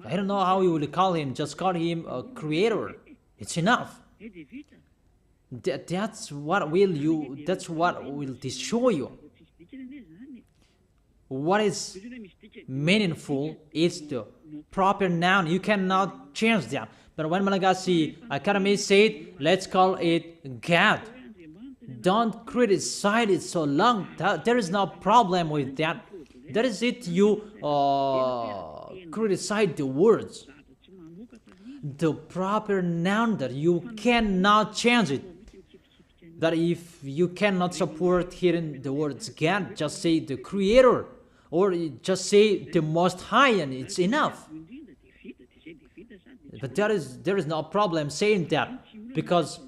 I don't know how you will call him. Just call him a creator. It's enough. That's what will destroy you. What is meaningful is the proper noun. You cannot change that. But when Malagasy Academy said, let's call it Gad, don't criticize it so long. There is no problem with that. That is it. You criticize the words. The proper noun that you cannot change it. That if you cannot support hearing the words God, just say the Creator, or just say the Most High, and it's enough. But there is no problem saying that, because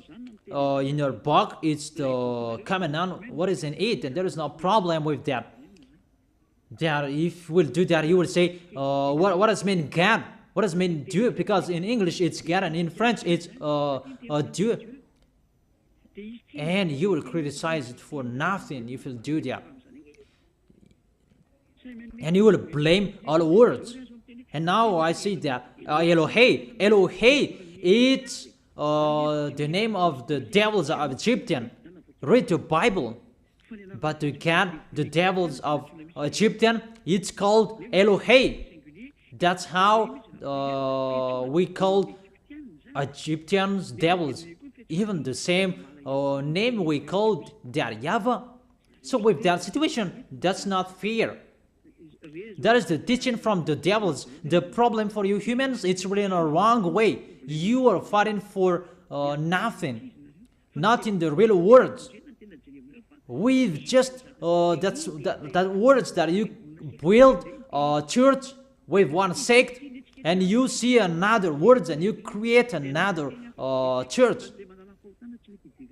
in your book it's the common noun what is in it, and there is no problem with that. That if we'll do that, you will say what does mean God? What does mean Dieu? Because in English it's God, and in French it's Dieu. And you will criticize it for nothing if you do that. And you will blame all words. And now I see that Elohei, it's the name of the devils of Egyptian. Read the Bible. But to God, the devils of Egyptian, it's called Elohei. That's how we call Egyptians devils. Even the same name we called their YAHVAH. So with that situation, that's not fair. That is the teaching from the devils. The problem for you humans, it's really in a wrong way. You are fighting for nothing, not in the real words. We've just that words that you build a church with one sect, and you see another words and you create another church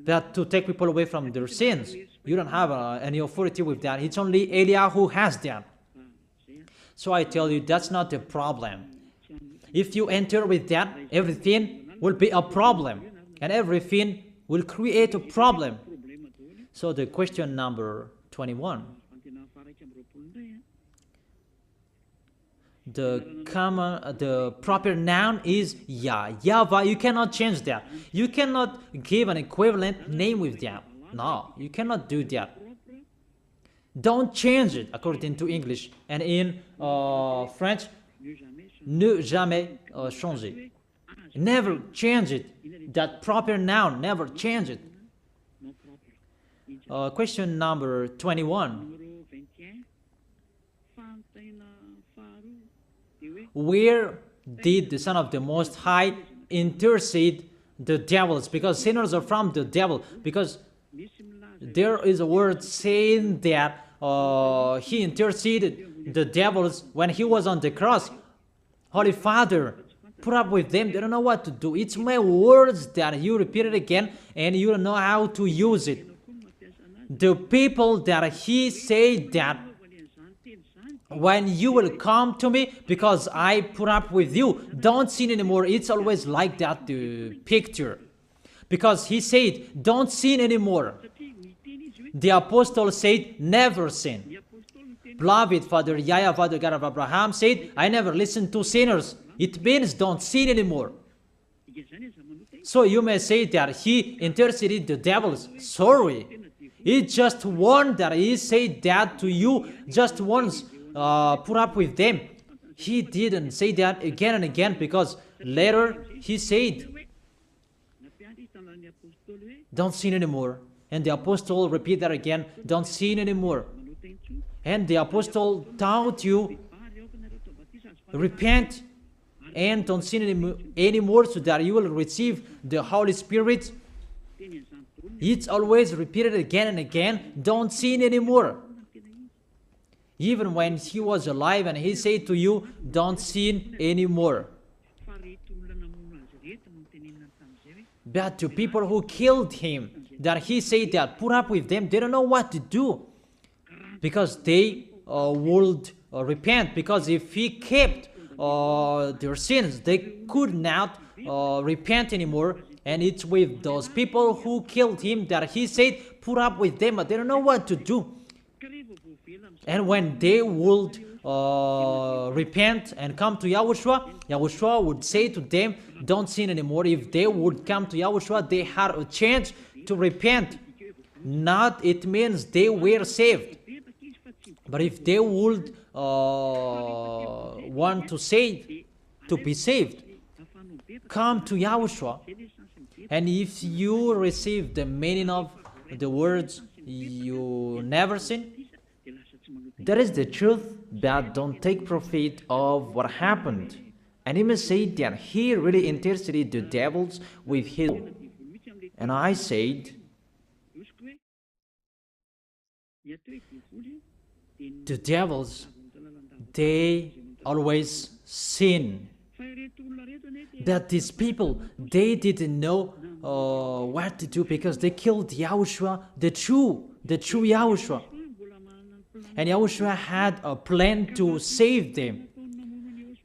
that to take people away from their sins. You don't have any authority with that. It's only Eliah who has that. So I tell you, that's not the problem. If you enter with that, everything will be a problem, and everything will create a problem. So the question number 21. The proper noun is YAHVAH. You cannot change that. You cannot give an equivalent name with that. No, you cannot do that. Don't change it according to English. And in French, ne jamais changer. Never change it. That proper noun, never change it. Question number 21. Where did the Son of the Most High intercede the devils? Because sinners are from the devil. Because there is a word saying that he interceded the devils when he was on the cross. Holy Father, put up with them. They don't know what to do. It's my words that you repeat it again and you don't know how to use it. The people that he said that when you will come to me because I put up with you, don't sin anymore. It's always like that, the picture. Because he said, don't sin anymore. The apostle said, never sin. Beloved Father YAHVAH, the God of Abraham, said, I never listen to sinners. It means don't sin anymore. So you may say that he interceded the devils. Sorry. It's just one that he said that to you just once. Put up with them. He didn't say that again and again because later he said, don't sin anymore. And the apostle repeat that again, don't sin anymore. And the apostle taught you, repent and don't sin anymore so that you will receive the Holy Spirit. It's always repeated again and again, don't sin anymore. Even when he was alive and he said to you, don't sin anymore. But to people who killed him, that he said that, put up with them, they don't know what to do. Because they would repent. Because if he kept their sins, they could not repent anymore. And it's with those people who killed him that he said, put up with them, but they don't know what to do. And when they would repent and come to YAHOSHUAH, YAHOSHUAH would say to them, don't sin anymore. If they would come to YAHOSHUAH, they had a chance to repent. Not it means they were saved. But if they would want to be saved, come to YAHOSHUAH. And if you receive the meaning of the words, you never sin, that is the truth, but don't take profit of what happened. And he may say that he really interceded the devils with his. And I said, the devils, they always sin. That these people, they didn't know what to do because they killed YAHOSHUAH, the true YAHOSHUAH. And YAHOSHUAH had a plan to save them.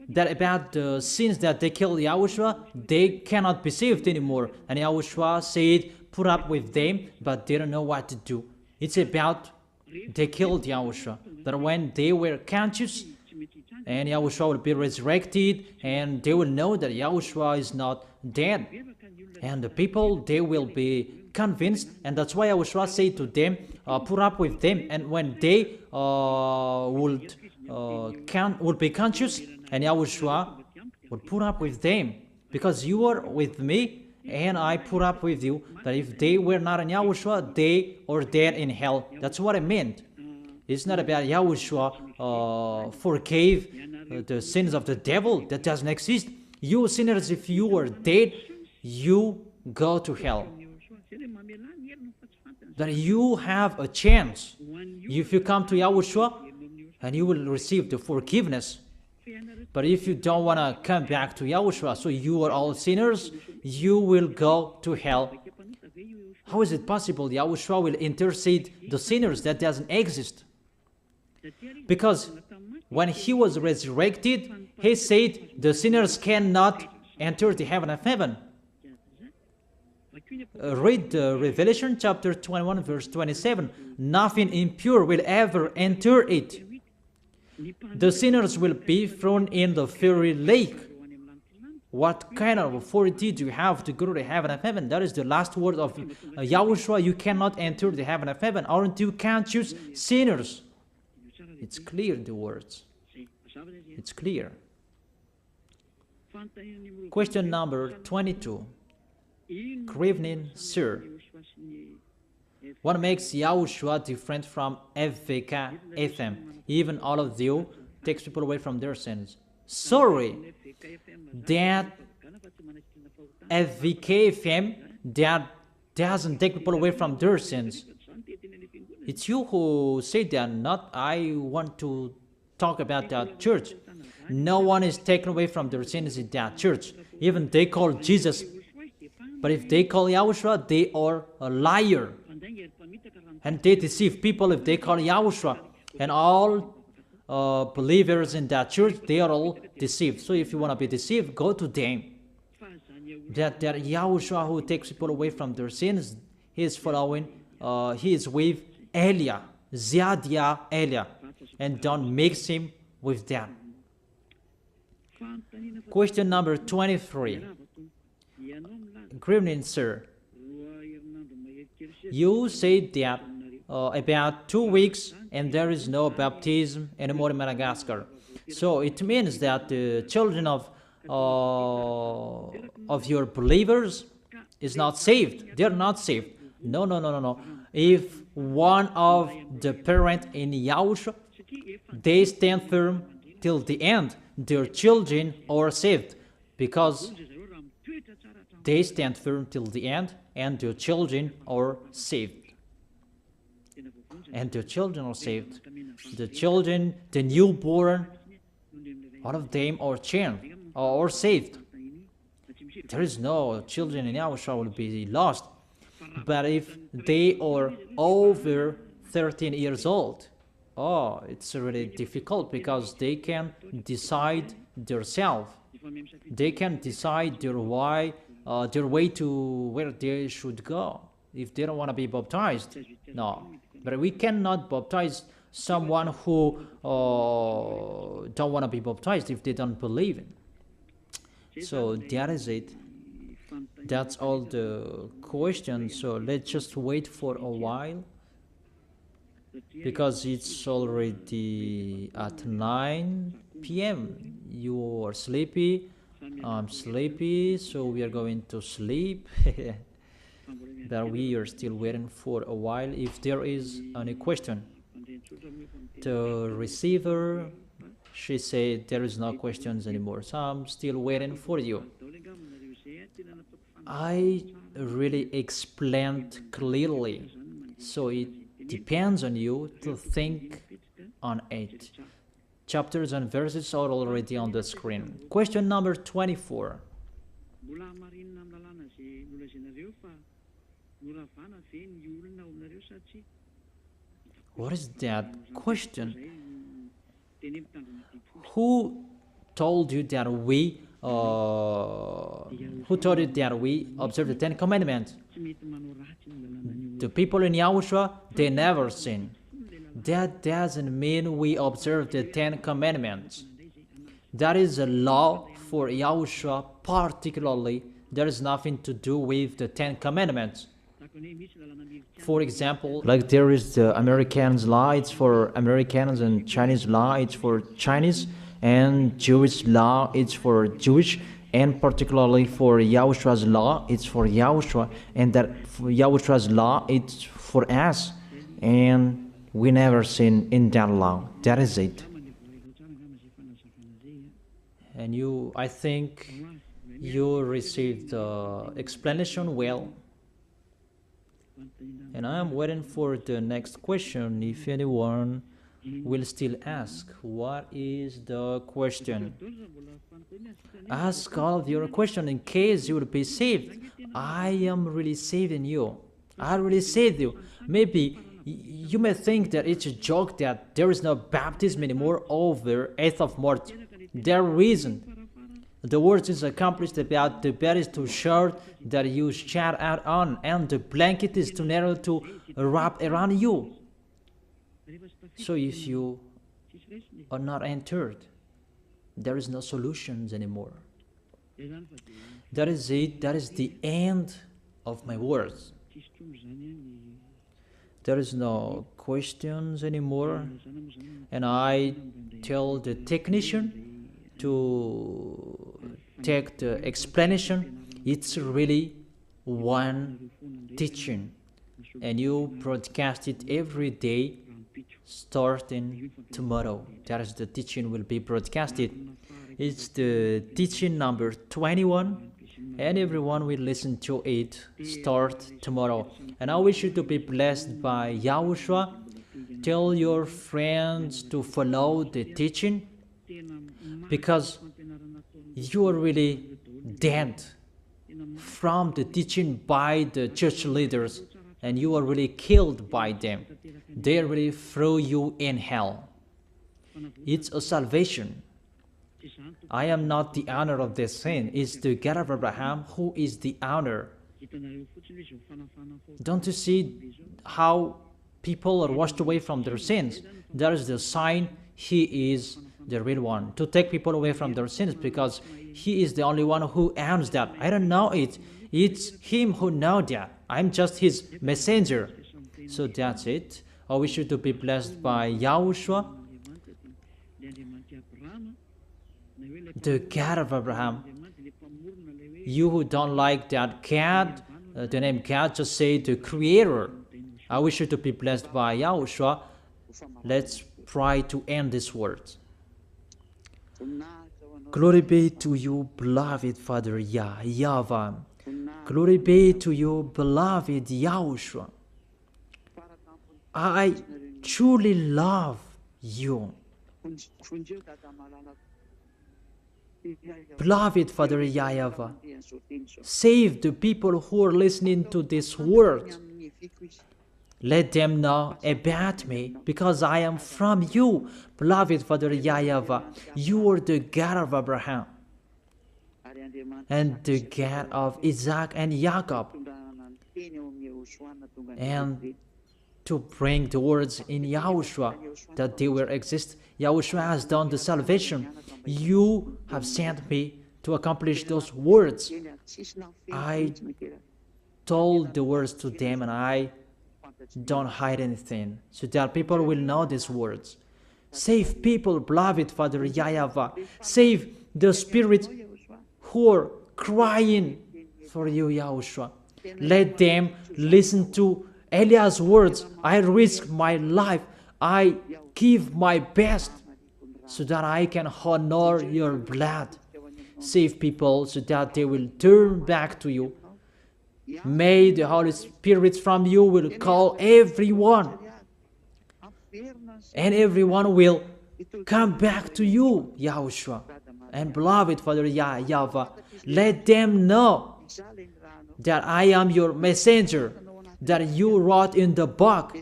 That about the sins that they killed YAHOSHUAH, they cannot be saved anymore. And YAHOSHUAH said, put up with them, but they don't know what to do. It's about they killed YAHOSHUAH. That when they were conscious, and YAHOSHUAH will be resurrected, and they will know that YAHOSHUAH is not dead. And the people, they will be convinced, and that's why YAHOSHUAH said to them, put up with them. And when they would be conscious, and YAHOSHUAH would put up with them, because you are with me, and I put up with you. That if they were not in YAHOSHUAH, they are dead in hell. That's what I meant. It's not about YAHOSHUAH forgave the sins of the devil. That doesn't exist. You sinners, if you are dead, you go to hell. That you have a chance. If you come to YAHOSHUAH, and you will receive the forgiveness. But if you don't want to come back to YAHOSHUAH, so you are all sinners, you will go to hell. How is it possible YAHOSHUAH will intercede the sinners? That doesn't exist. Because when he was resurrected, he said the sinners cannot enter the heaven of heaven. Read Revelation chapter 21 verse 27. Nothing impure will ever enter it. The sinners will be thrown in the fiery lake. What kind of authority do you have to go to the heaven of heaven? That is the last word of YAHOSHUAH. You cannot enter the heaven of heaven, aren't you? Can't choose sinners. It's clear in the words. It's clear. Question number 22. Good evening, sir. What makes YAHOSHUAH different from FVK FM? Even all of you takes people away from their sins. Sorry, that FVK FM, that doesn't take people away from their sins. It's you who say that, not I want to talk about that church. No one is taken away from their sins in that church. Even they call Jesus. But if they call YAHOSHUAH, they are a liar. And they deceive people if they call YAHOSHUAH. And all believers in that church, they are all deceived. So if you want to be deceived, go to them. That YAHOSHUAH who takes people away from their sins, he is following, he is with Elia, Ziadia Elia, and don't mix him with them. Question number 23. Good evening, sir. You said that about 2 weeks and there is no baptism anymore in Madagascar. So it means that the children of your believers is not saved. They're not saved. No. If one of the parents in YAHOSHUAH, they stand firm till the end, their children are saved, because they stand firm till the end and their children are saved. And their children are saved. The children, the newborn, all of them are changed or saved. There is no children in YAHOSHUAH will be lost. But if they are over 13 years old, it's really difficult, because they can decide themselves. They can decide their way to where they should go. If they don't want to be baptized, no. But we cannot baptize someone who don't want to be baptized if they don't believe in. So that is it. That's all the questions. So let's just wait for a while, because it's already at 9 p.m. You are sleepy, I'm sleepy, so we are going to sleep. But we are still waiting for a while if there is any question. The receiver, she said there is no questions anymore, so I'm still waiting for you. I really explained clearly, so it depends on you to think on it. Chapters and verses are already on the screen. Question number 24. What is that question? Who told you that we observe the 10 Commandments? The people in YAHOSHUAH, they never sin. That doesn't mean we observe the 10 Commandments. That is a law for YAHOSHUAH particularly. There is nothing to do with the 10 Commandments. For example, like there is the Americans' law, it's for Americans, and Chinese law, it's for Chinese, and Jewish law, it's for Jewish, and particularly for YAHOSHUAH's law, it's for YAHOSHUAH, and that for YAHOSHUAH's law, it's for us, and we never sin in that law. That is it. And I think you received the explanation well. And I am waiting for the next question. If anyone will still ask, what is the question? Ask all of your question in case you will be saved. I am really saving you. I really saved you. Maybe you may think that it's a joke that there is no baptism anymore over 8th of March. There isn't. The word is accomplished about the bed is too short that you shed out on, and the blanket is too narrow to wrap around you. So if you are not entered, there is no solutions anymore. That is it. That is the end of my words. There is no questions anymore. And I tell the technician to take the explanation. It's really one teaching. And you broadcast it every day starting tomorrow. That is the teaching will be broadcasted. It's the teaching number 21, and everyone will listen to it start tomorrow. And I wish you to be blessed by YAHOSHUAH. Tell your friends to follow the teaching, because you are really dead from the teaching by the church leaders, and you are really killed by them. They really throw you in hell. It's a salvation. I am not the owner of this sin. It's the God of Abraham who is the owner. Don't you see how people are washed away from their sins? That is the sign He is the real one, to take people away from their sins, because He is the only one who owns that. I don't know it. It's Him who knows that. I'm just His messenger. So that's it. I wish you to be blessed by YAHOSHUAH, the God of Abraham. You who don't like that God, the name God, just say the Creator. I wish you to be blessed by YAHOSHUAH. Let's try to end this word. Glory be to you, beloved Father YAHVAH. Glory be to you, beloved YAHOSHUAH. I truly love you. Beloved Father YAHVAH, save the people who are listening to this word. Let them know about me, because I am from you. Beloved Father YAHVAH, you are the God of Abraham and the God of Isaac and Jacob. And to bring the words in YAHOSHUAH that they will exist. YAHOSHUAH has done the salvation. You have sent me to accomplish those words. I told the words to them, and I don't hide anything, so that people will know these words. Save people, beloved Father YAHVAH. Save the spirits who are crying for you, YAHOSHUAH. Let them listen to Eliah's words. I risk my life. I give my best so that I can honor your blood. Save people so that they will turn back to you. May the Holy Spirit from you will call everyone, and everyone will come back to you, YAHOSHUAH. And beloved Father YAHVAH, let them know that I am your messenger, that you wrote in the book,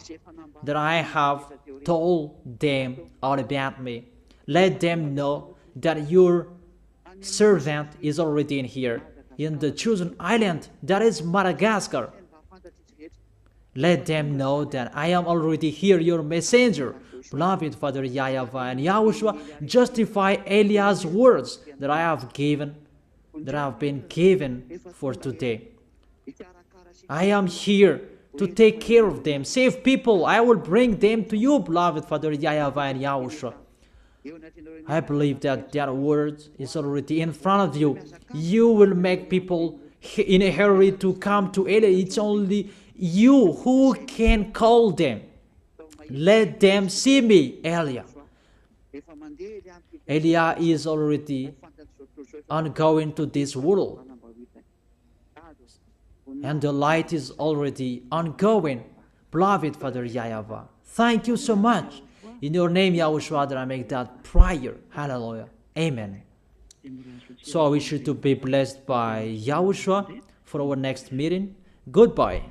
that I have told them all about me. Let them know that your servant is already in here, in the chosen island, that is Madagascar. Let them know that I am already here, your messenger. Beloved Father YAHVAH and YAHOSHUAH, justify Eliah's words that I have been given for today. I am here to take care of them. Save people. I will bring them to you, beloved Father YAHVAH and YAHOSHUAH. I believe that that word is already in front of you. You will make people in a hurry to come to Eliah. It's only you who can call them. Let them see me, Eliah. Eliah is already ongoing to this world, and the light is already ongoing. Beloved Father YAHVAH, thank you so much. In your name, YAHOSHUAH, that I make that prayer. Hallelujah. Amen. So I wish you to be blessed by YAHOSHUAH for our next meeting. Goodbye.